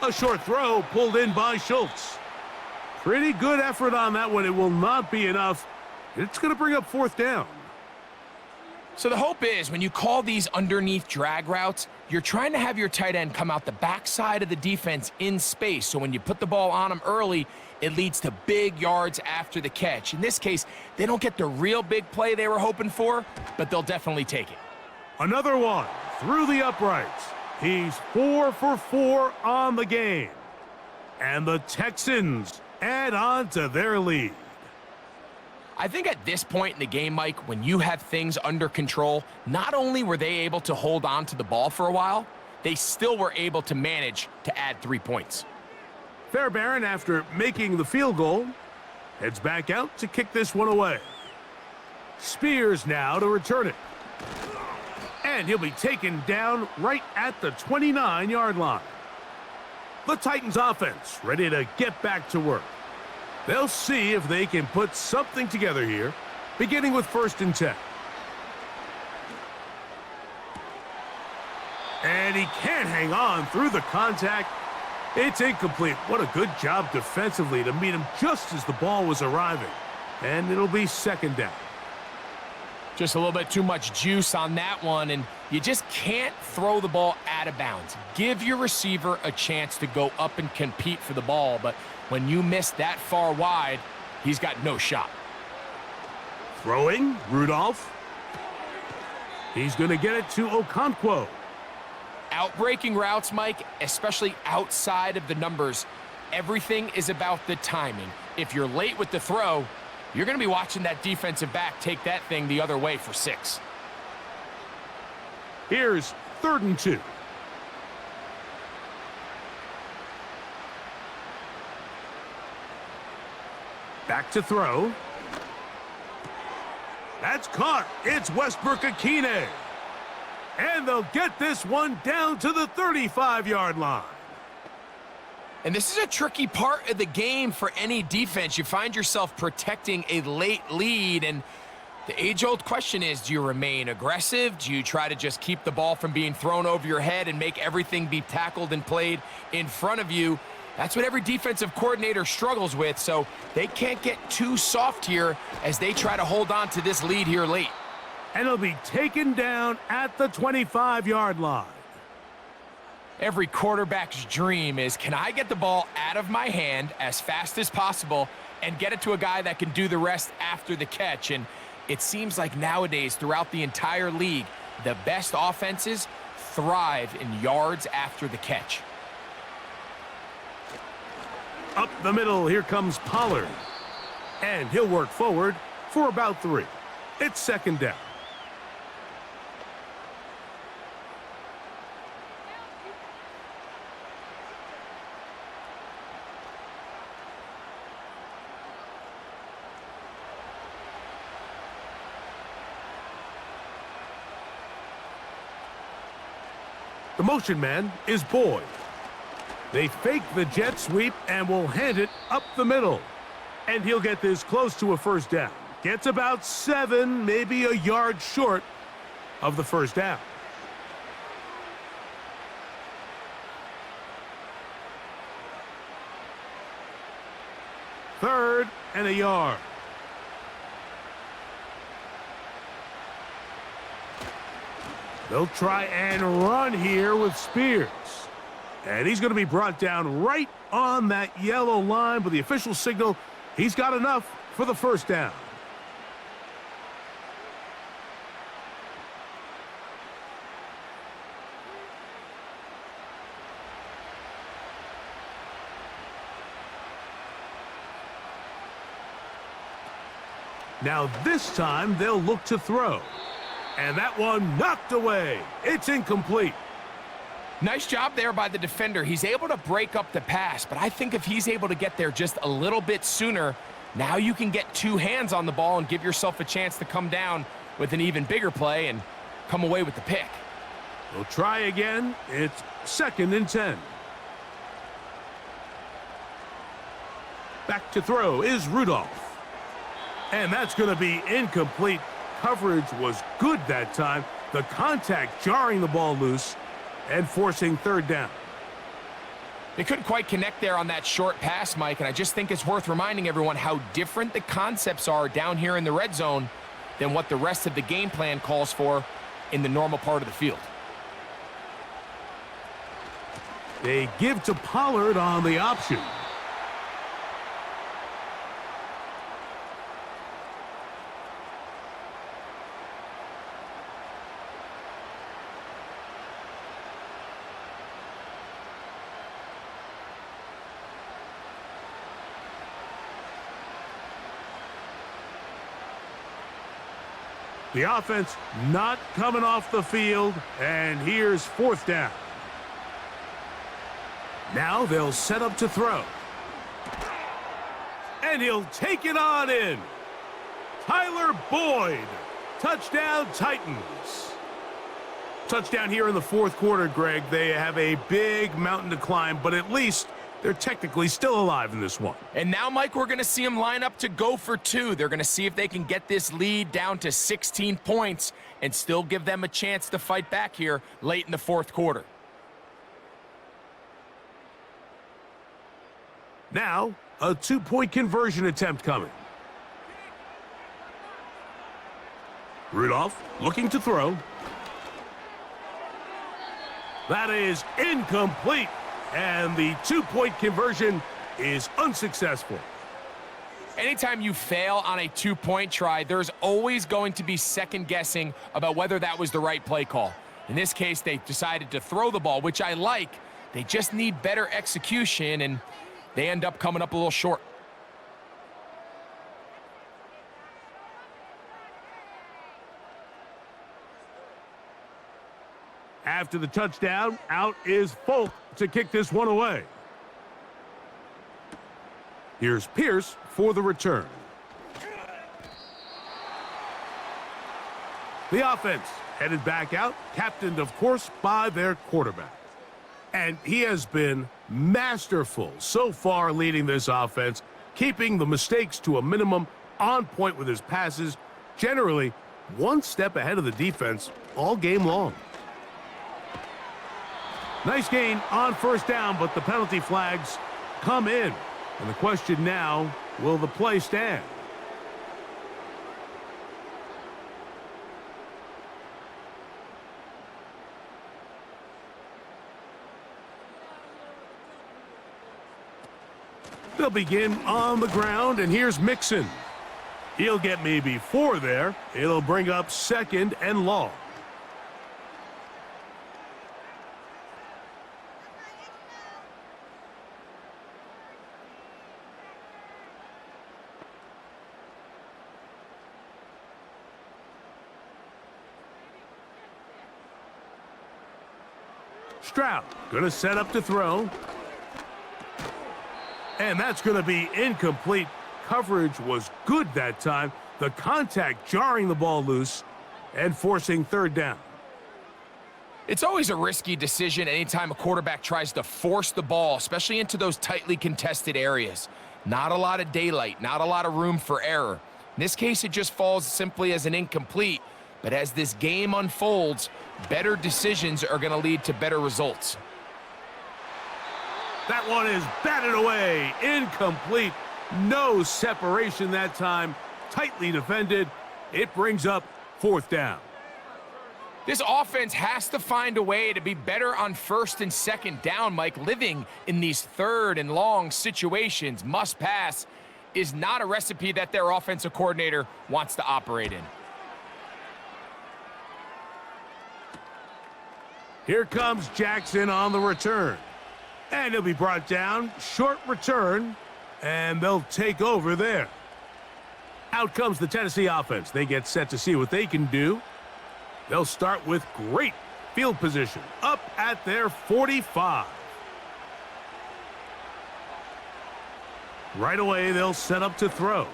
B: A short throw pulled in by Schultz. Pretty good effort on that one. It will not be enough. It's going to bring up 4th down.
C: So the hope is when you call these underneath drag routes, you're trying to have your tight end come out the backside of the defense in space. So when you put the ball on them early, it leads to big yards after the catch. In this case, they don't get the real big play they were hoping for, but they'll definitely take it.
B: Another one through the uprights. He's 4 for 4 on the game. And the Texans add on to their lead.
C: I think at this point in the game, Mike, when you have things under control, not only were they able to hold on to the ball for a while, they still were able to manage to add 3 points.
B: Fairbairn, after making the field goal, heads back out to kick this one away. Spears now to return it. And he'll be taken down right at the 29-yard line. The Titans offense ready to get back to work. They'll see if they can put something together here, beginning with 1st and 10. And he can't hang on through the contact. It's incomplete. What a good job defensively to meet him just as the ball was arriving. And it'll be 2nd down.
C: Just a little bit too much juice on that one, and you just can't throw the ball out of bounds. Give your receiver a chance to go up and compete for the ball, but when you miss that far wide, he's got no shot.
B: Throwing, Rudolph. He's going to get it to Okonkwo.
C: Outbreaking routes, Mike, especially outside of the numbers, everything is about the timing. If you're late with the throw, you're going to be watching that defensive back take that thing the other way for 6.
B: Here's 3rd and 2. Back to throw. That's caught. It's Westbrook-Akine. And they'll get this one down to the 35-yard line.
C: And this is a tricky part of the game for any defense. You find yourself protecting a late lead, and the age-old question is, do you remain aggressive? Do you try to just keep the ball from being thrown over your head and make everything be tackled and played in front of you? That's what every defensive coordinator struggles with, so they can't get too soft here as they try to hold on to this lead here late.
B: And it'll be taken down at the 25-yard line.
C: Every quarterback's dream is, can I get the ball out of my hand as fast as possible and get it to a guy that can do the rest after the catch? And it seems like nowadays, throughout the entire league, the best offenses thrive in yards after the catch.
B: Up the middle, here comes Pollard. And he'll work forward for about 3. It's second down. The motion man is Boyd. They fake the jet sweep and will hand it up the middle. And he'll get this close to a first down. Gets about 7, maybe a yard short of the first down. Third and a yard. They'll try and run here with Spears. And he's going to be brought down right on that yellow line, but the official signal, he's got enough for the first down. Now this time they'll look to throw. And that one knocked away. It's incomplete.
C: Nice job there by the defender. He's able to break up the pass, but I think if he's able to get there just a little bit sooner, now you can get 2 hands on the ball and give yourself a chance to come down with an even bigger play and come away with the pick.
B: We'll try again. It's second and 10. Back to throw is Rudolph. And that's going to be incomplete. Coverage was good that time. The contact jarring the ball loose and forcing third down.
C: They couldn't quite connect there on that short pass, Mike, and I just think it's worth reminding everyone how different the concepts are down here in the red zone than what the rest of the game plan calls for in the normal part of the field.
B: They give to Pollard on the option. The offense not coming off the field, and here's fourth down. Now they'll set up to throw. And he'll take it on in. Tyler Boyd. Touchdown, Titans. Touchdown here in the fourth quarter, Greg. They have a big mountain to climb, but at least they're technically still alive in this one.
C: And now, Mike, we're going to see them line up to go for 2. They're going to see if they can get this lead down to 16 points and still give them a chance to fight back here late in the fourth quarter.
B: Now, a 2-point conversion attempt coming. Rudolph looking to throw. That is incomplete. And the 2-point conversion is unsuccessful.
C: Anytime you fail on a 2-point try, there's always going to be second guessing about whether that was the right play call. In this case, they decided to throw the ball, which I like. They just need better execution, and they end up coming up a little short.
B: After the touchdown, out is Folk to kick this one away. Here's Pierce for the return. The offense headed back out, captained, of course, by their quarterback. And he has been masterful so far leading this offense, keeping the mistakes to a minimum, on point with his passes, generally one step ahead of the defense all game long. Nice gain on first down, but the penalty flags come in. And the question now, will the play stand? They'll begin on the ground, and here's Mixon. He'll get maybe 4 there. It'll bring up second and long. Stroud going to set up to throw. And that's going to be incomplete. Coverage was good that time. The contact jarring the ball loose and forcing third down.
C: It's always a risky decision anytime a quarterback tries to force the ball, especially into those tightly contested areas. Not a lot of daylight, not a lot of room for error. In this case, it just falls simply as an incomplete. But as this game unfolds, better decisions are going to lead to better results.
B: That one is batted away. Incomplete. No separation that time. Tightly defended. It brings up fourth down.
C: This offense has to find a way to be better on first and second down, Mike. Living in these third and long situations, must pass, is not a recipe that their offensive coordinator wants to operate in.
B: Here comes Jackson on the return. And he'll be brought down. Short return. And they'll take over there. Out comes the Tennessee offense. They get set to see what they can do. They'll start with great field position. Up at their 45. Right away, they'll set up to throw.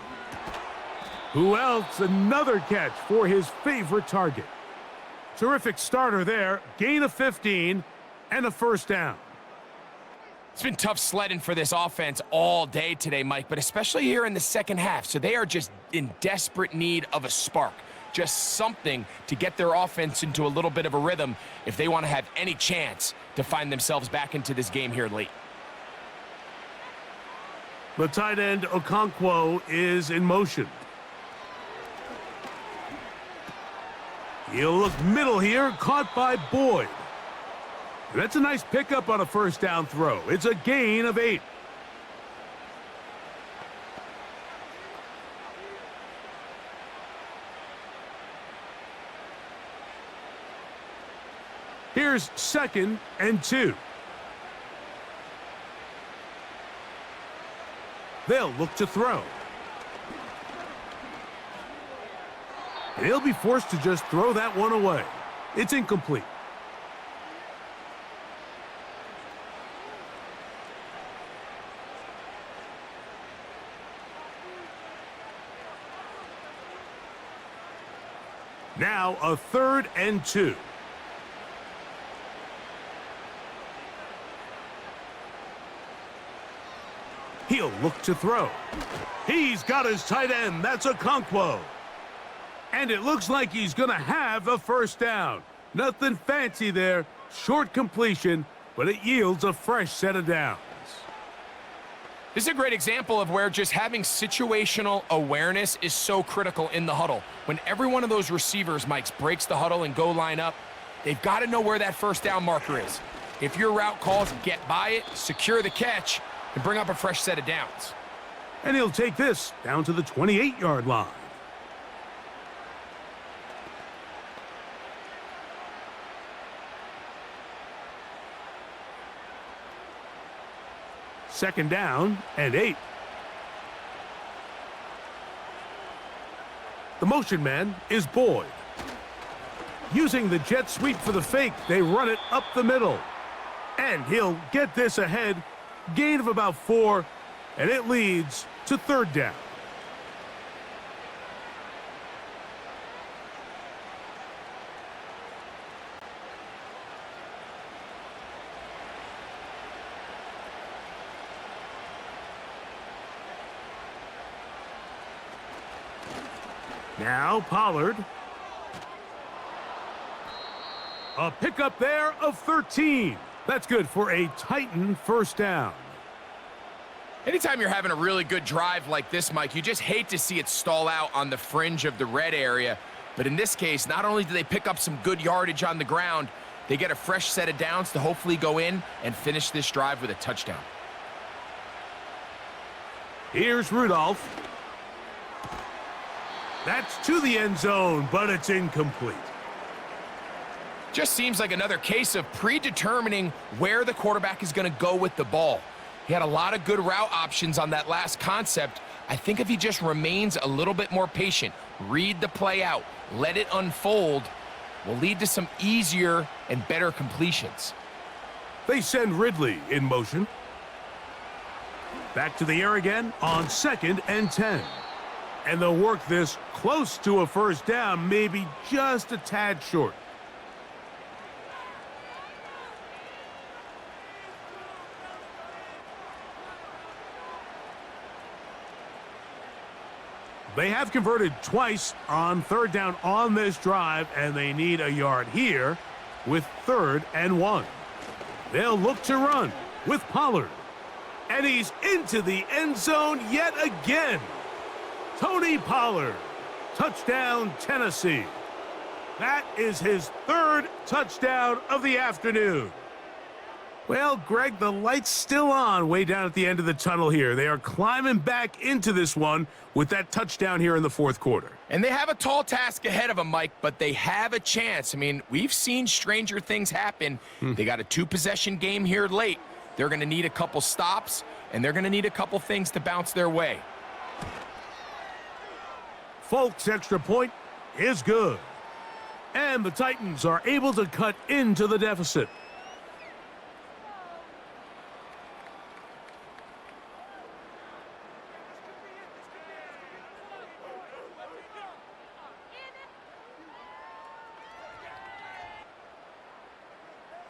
B: Who else? Another catch for his favorite target. Terrific starter there. Gain of 15 and a first down.
C: It's been tough sledding for this offense all day today, Mike, but especially here in the second half. So they are just in desperate need of a spark. Just something to get their offense into a little bit of a rhythm if they want to have any chance to find themselves back into this game here late.
B: The tight end, Okonkwo, is in motion. He'll look middle here, caught by Boyd. That's a nice pickup on a first down throw. It's a gain of 8. Here's 2nd and 2. They'll look to throw. And he'll be forced to just throw that one away. It's incomplete. Now a 3rd and 2. He'll look to throw. He's got his tight end. That's Okonkwo. And it looks like he's going to have a first down. Nothing fancy there. Short completion, but it yields a fresh set of downs.
C: This is a great example of where just having situational awareness is so critical in the huddle. When every one of those receivers, Mike, breaks the huddle and go line up, they've got to know where that first down marker is. If your route calls, get by it, secure the catch, and bring up a fresh set of downs.
B: And he'll take this down to the 28-yard line. Second down and 8. The motion man is Boyd. Using the jet sweep for the fake, they run it up the middle. And he'll get this ahead. Gain of about 4, and it leads to third down. Now Pollard. A pickup there of 13. That's good for a Titan first down.
C: Anytime you're having a really good drive like this, Mike, you just hate to see it stall out on the fringe of the red area. But in this case, not only do they pick up some good yardage on the ground, they get a fresh set of downs to hopefully go in and finish this drive with a touchdown.
B: Here's Rudolph. That's to the end zone, but it's incomplete.
C: Just seems like another case of predetermining where the quarterback is going to go with the ball. He had a lot of good route options on that last concept. I think if he just remains a little bit more patient, read the play out, let it unfold, will lead to some easier and better completions.
B: They send Ridley in motion. Back to the air again on 2nd and 10. And they'll work this close to a first down, maybe just a tad short. They have converted twice on 3rd down on this drive, and they need a yard here with 3rd and 1. They'll look to run with Pollard. And he's into the end zone yet again. Tony Pollard, touchdown Tennessee. That is his 3rd touchdown of the afternoon. Well, Greg, the light's still on way down at the end of the tunnel here. They are climbing back into this one with that touchdown here in the 4th quarter.
C: And they have a tall task ahead of them, Mike, but they have a chance. I mean, we've seen stranger things happen. They got a 2-possession game here late. They're going to need a couple stops, and they're going to need a couple things to bounce their way.
B: Folk's extra point is good. And the Titans are able to cut into the deficit.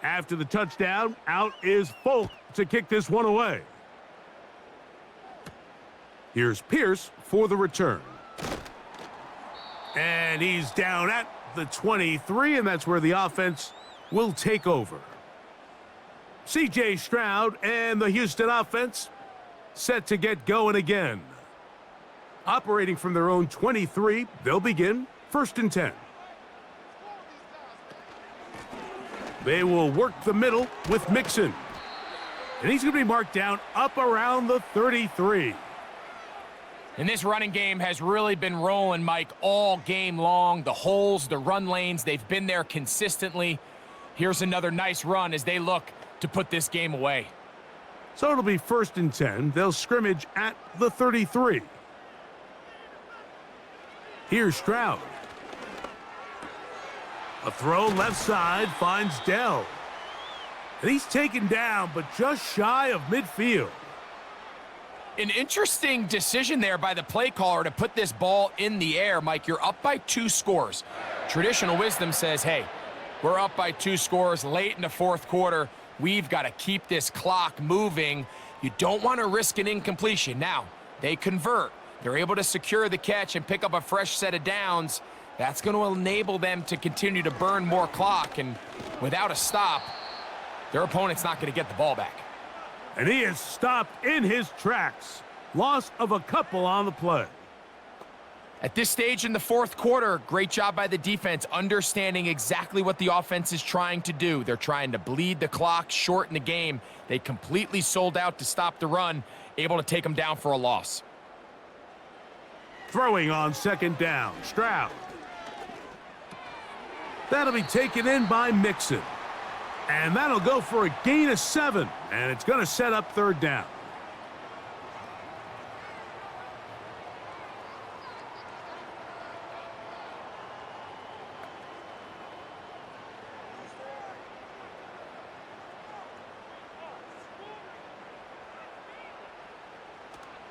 B: After the touchdown, out is Folk to kick this one away. Here's Pierce for the return. And he's down at the 23, and that's where the offense will take over. C.J. Stroud and the Houston offense set to get going again. Operating from their own 23, they'll begin 1st and 10. They will work the middle with Mixon. And he's going to be marked down up around the 33.
C: And this running game has really been rolling, Mike, all game long. The holes, the run lanes, they've been there consistently. Here's another nice run as they look to put this game away.
B: So it'll be 1st and 10. They'll scrimmage at the 33. Here's Stroud. A throw left side finds Dell. And he's taken down, but just shy of midfield.
C: An interesting decision there by the play caller to put this ball in the air. Mike, you're up by 2 scores. Traditional wisdom says, hey, we're up by 2 scores late in the 4th quarter. We've got to keep this clock moving. You don't want to risk an incompletion. Now, they convert. They're able to secure the catch and pick up a fresh set of downs. That's going to enable them to continue to burn more clock, and without a stop, their opponent's not going to get the ball back.
B: And he is stopped in his tracks. Loss of a couple on the play.
C: At this stage in the 4th quarter, great job by the defense, understanding exactly what the offense is trying to do. They're trying to bleed the clock, shorten the game. They completely sold out to stop the run, able to take them down for a loss.
B: Throwing on 2nd down, Stroud. That'll be taken in by Mixon. And that'll go for a gain of 7. And it's going to set up 3rd down.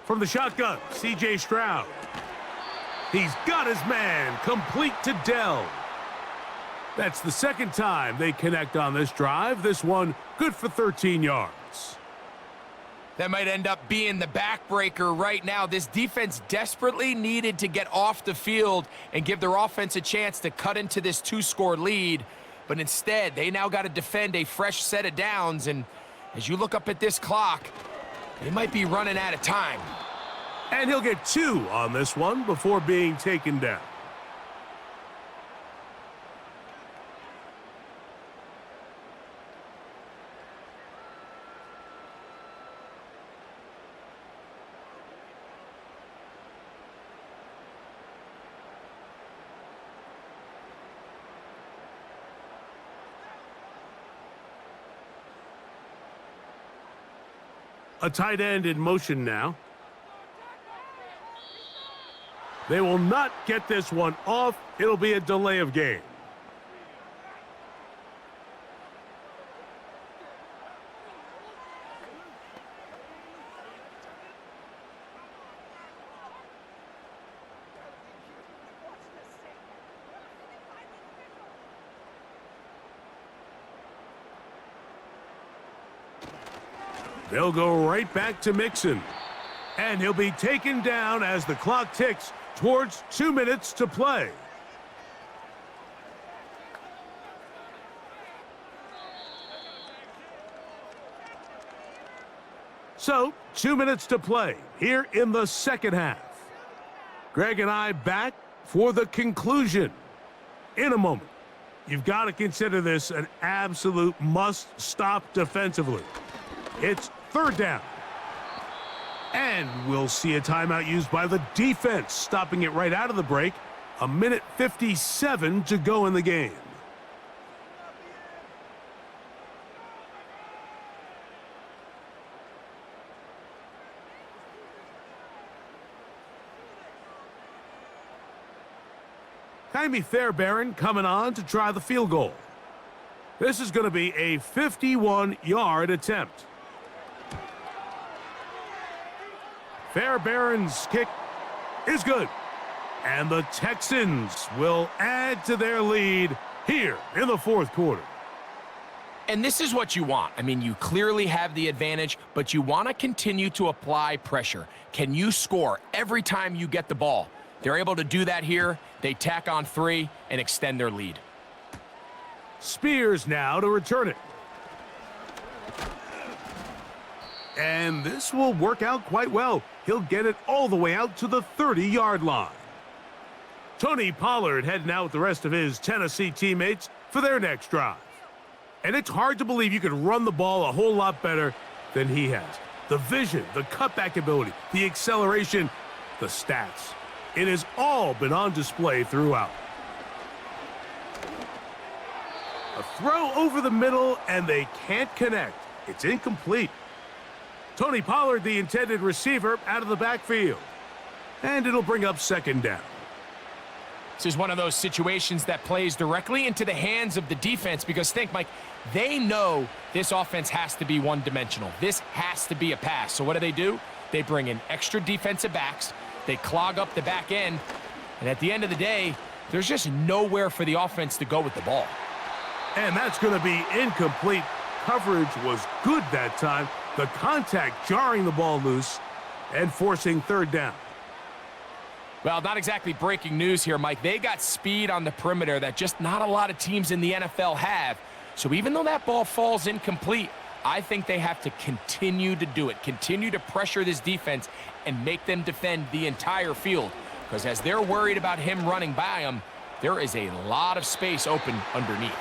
B: From the shotgun, C.J. Stroud. He's got his man, complete to Dell. That's the 2nd time they connect on this drive. This one good for 13 yards.
C: That might end up being the backbreaker right now. This defense desperately needed to get off the field and give their offense a chance to cut into this 2-score lead. But instead, they now got to defend a fresh set of downs. And as you look up at this clock, they might be running out of time.
B: And he'll get 2 on this one before being taken down. A tight end in motion now. They will not get this one off. It'll be a delay of game. They'll go right back to Mixon. And he'll be taken down as the clock ticks towards 2 minutes to play. So, 2 minutes to play here in the second half. Greg and I back for the conclusion in a moment. You've got to consider this an absolute must-stop defensively. It's third down. And we'll see a timeout used by the defense, stopping it right out of the break. 1:57 to go in the game. Jaime Fairbairn coming on to try the field goal. This is going to be a 51-yard attempt. Fairbairn's kick is good. And the Texans will add to their lead here in the fourth quarter.
C: And this is what you want. I mean, you clearly have the advantage, but you want to continue to apply pressure. Can you score every time you get the ball? They're able to do that here. They tack on 3 and extend their lead.
B: Spears now to return it. And this will work out quite well. He'll get it all the way out to the 30-yard line. Tony Pollard heading out with the rest of his Tennessee teammates for their next drive. And it's hard to believe you could run the ball a whole lot better than he has. The vision, the cutback ability, the acceleration, the stats. It has all been on display throughout. A throw over the middle, and they can't connect. It's incomplete. Tony Pollard, the intended receiver, out of the backfield. And it'll bring up second down.
C: This is one of those situations that plays directly into the hands of the defense because think, Mike, they know this offense has to be one-dimensional. This has to be a pass. So what do? They bring in extra defensive backs. They clog up the back end. And at the end of the day, there's just nowhere for the offense to go with the ball.
B: And that's going to be incomplete. Coverage was good that time. The contact jarring the ball loose and forcing third down.
C: Well, not exactly breaking news here, Mike. They got speed on the perimeter that just not a lot of teams in the NFL have. So even though that ball falls incomplete, I think they have to continue to do it, continue to pressure this defense and make them defend the entire field. Because as they're worried about him running by them, there is a lot of space open underneath.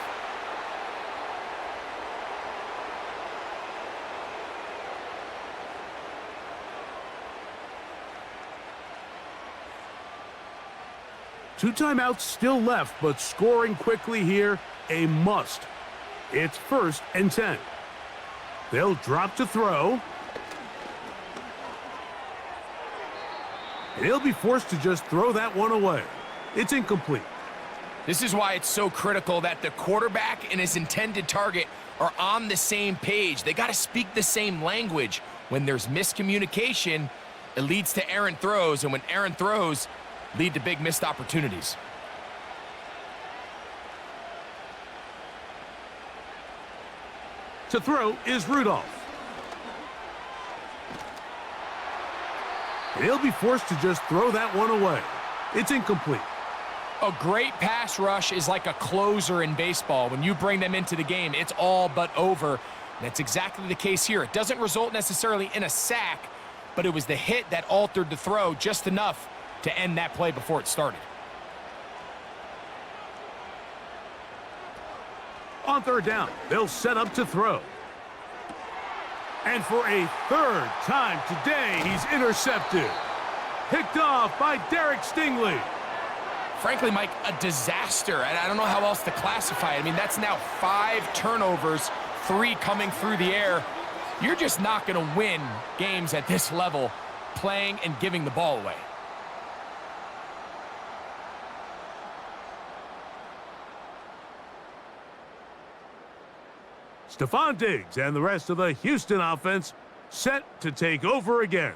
B: Two timeouts still left, but scoring quickly here, a must. It's 1st and 10. They'll drop to throw. And he'll be forced to just throw that one away. It's incomplete.
C: This is why it's so critical that the quarterback and his intended target are on the same page. They got to speak the same language. When there's miscommunication, it leads to errant throws, and when errant throws lead to big missed opportunities.
B: To throw is Rudolph. And he'll be forced to just throw that one away. It's incomplete.
C: A great pass rush is like a closer in baseball. When you bring them into the game, it's all but over. And that's exactly the case here. It doesn't result necessarily in a sack, but it was the hit that altered the throw just enough to end that play before it started.
B: On third down, they'll set up to throw. And for a third time today, he's intercepted. Picked off by Derek Stingley.
C: Frankly, Mike, a disaster. And I don't know how else to classify it. I mean, that's now 5 turnovers, 3 coming through the air. You're just not going to win games at this level playing and giving the ball away.
B: Stephon Diggs and the rest of the Houston offense set to take over again.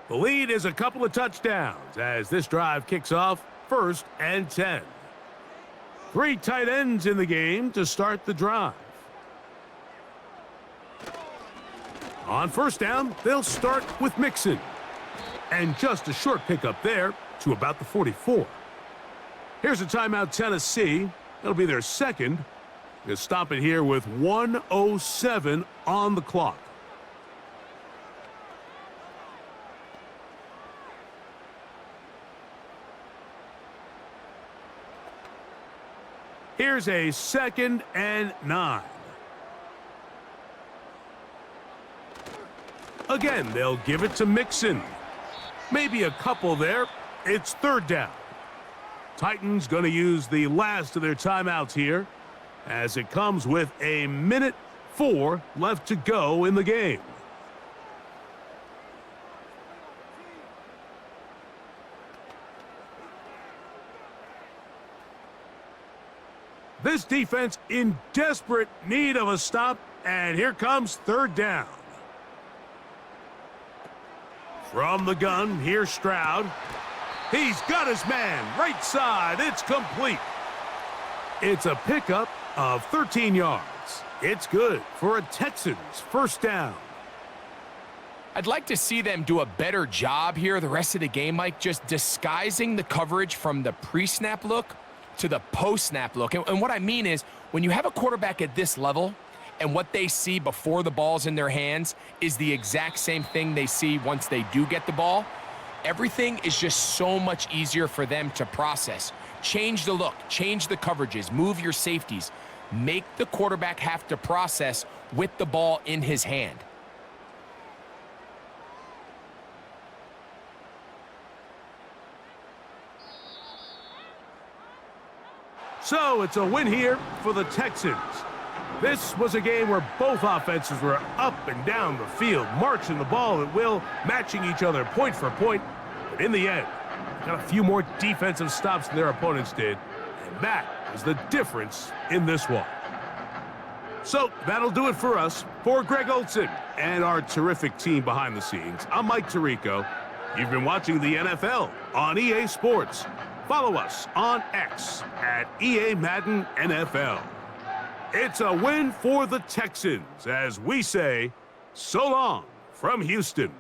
B: The lead is a couple of touchdowns as this drive kicks off 1st and 10. 3 tight ends in the game to start the drive. On first down, they'll start with Mixon. And just a short pickup there to about the 44. Here's a timeout, Tennessee. It'll be their second. They'll stop it here with 1:07 on the clock. Here's a 2nd and 9. Again, they'll give it to Mixon. Maybe a couple there. It's 3rd down. Titans going to use the last of their timeouts here as it comes with 1:04 left to go in the game. This defense in desperate need of a stop, and here comes 3rd down. From the gun, here's Stroud. He's got his man, right side, it's complete. It's a pickup of 13 yards. It's good for a Texans first down.
C: I'd like to see them do a better job here the rest of the game, Mike, just disguising the coverage from the pre-snap look to the post-snap look. And what I mean is, when you have a quarterback at this level and what they see before the ball's in their hands is the exact same thing they see once they do get the ball, everything is just so much easier for them to process. Change the look, change the coverages, move your safeties. Make the quarterback have to process with the ball in his hand.
B: So it's a win here for the Texans. This was a game where both offenses were up and down the field, marching the ball at will, matching each other point for point. But in the end, got a few more defensive stops than their opponents did. And that is the difference in this one. So that'll do it for us. For Greg Olson and our terrific team behind the scenes, I'm Mike Tirico. You've been watching the NFL on EA Sports. Follow us on X at EA Madden NFL. It's a win for the Texans as we say so long from Houston.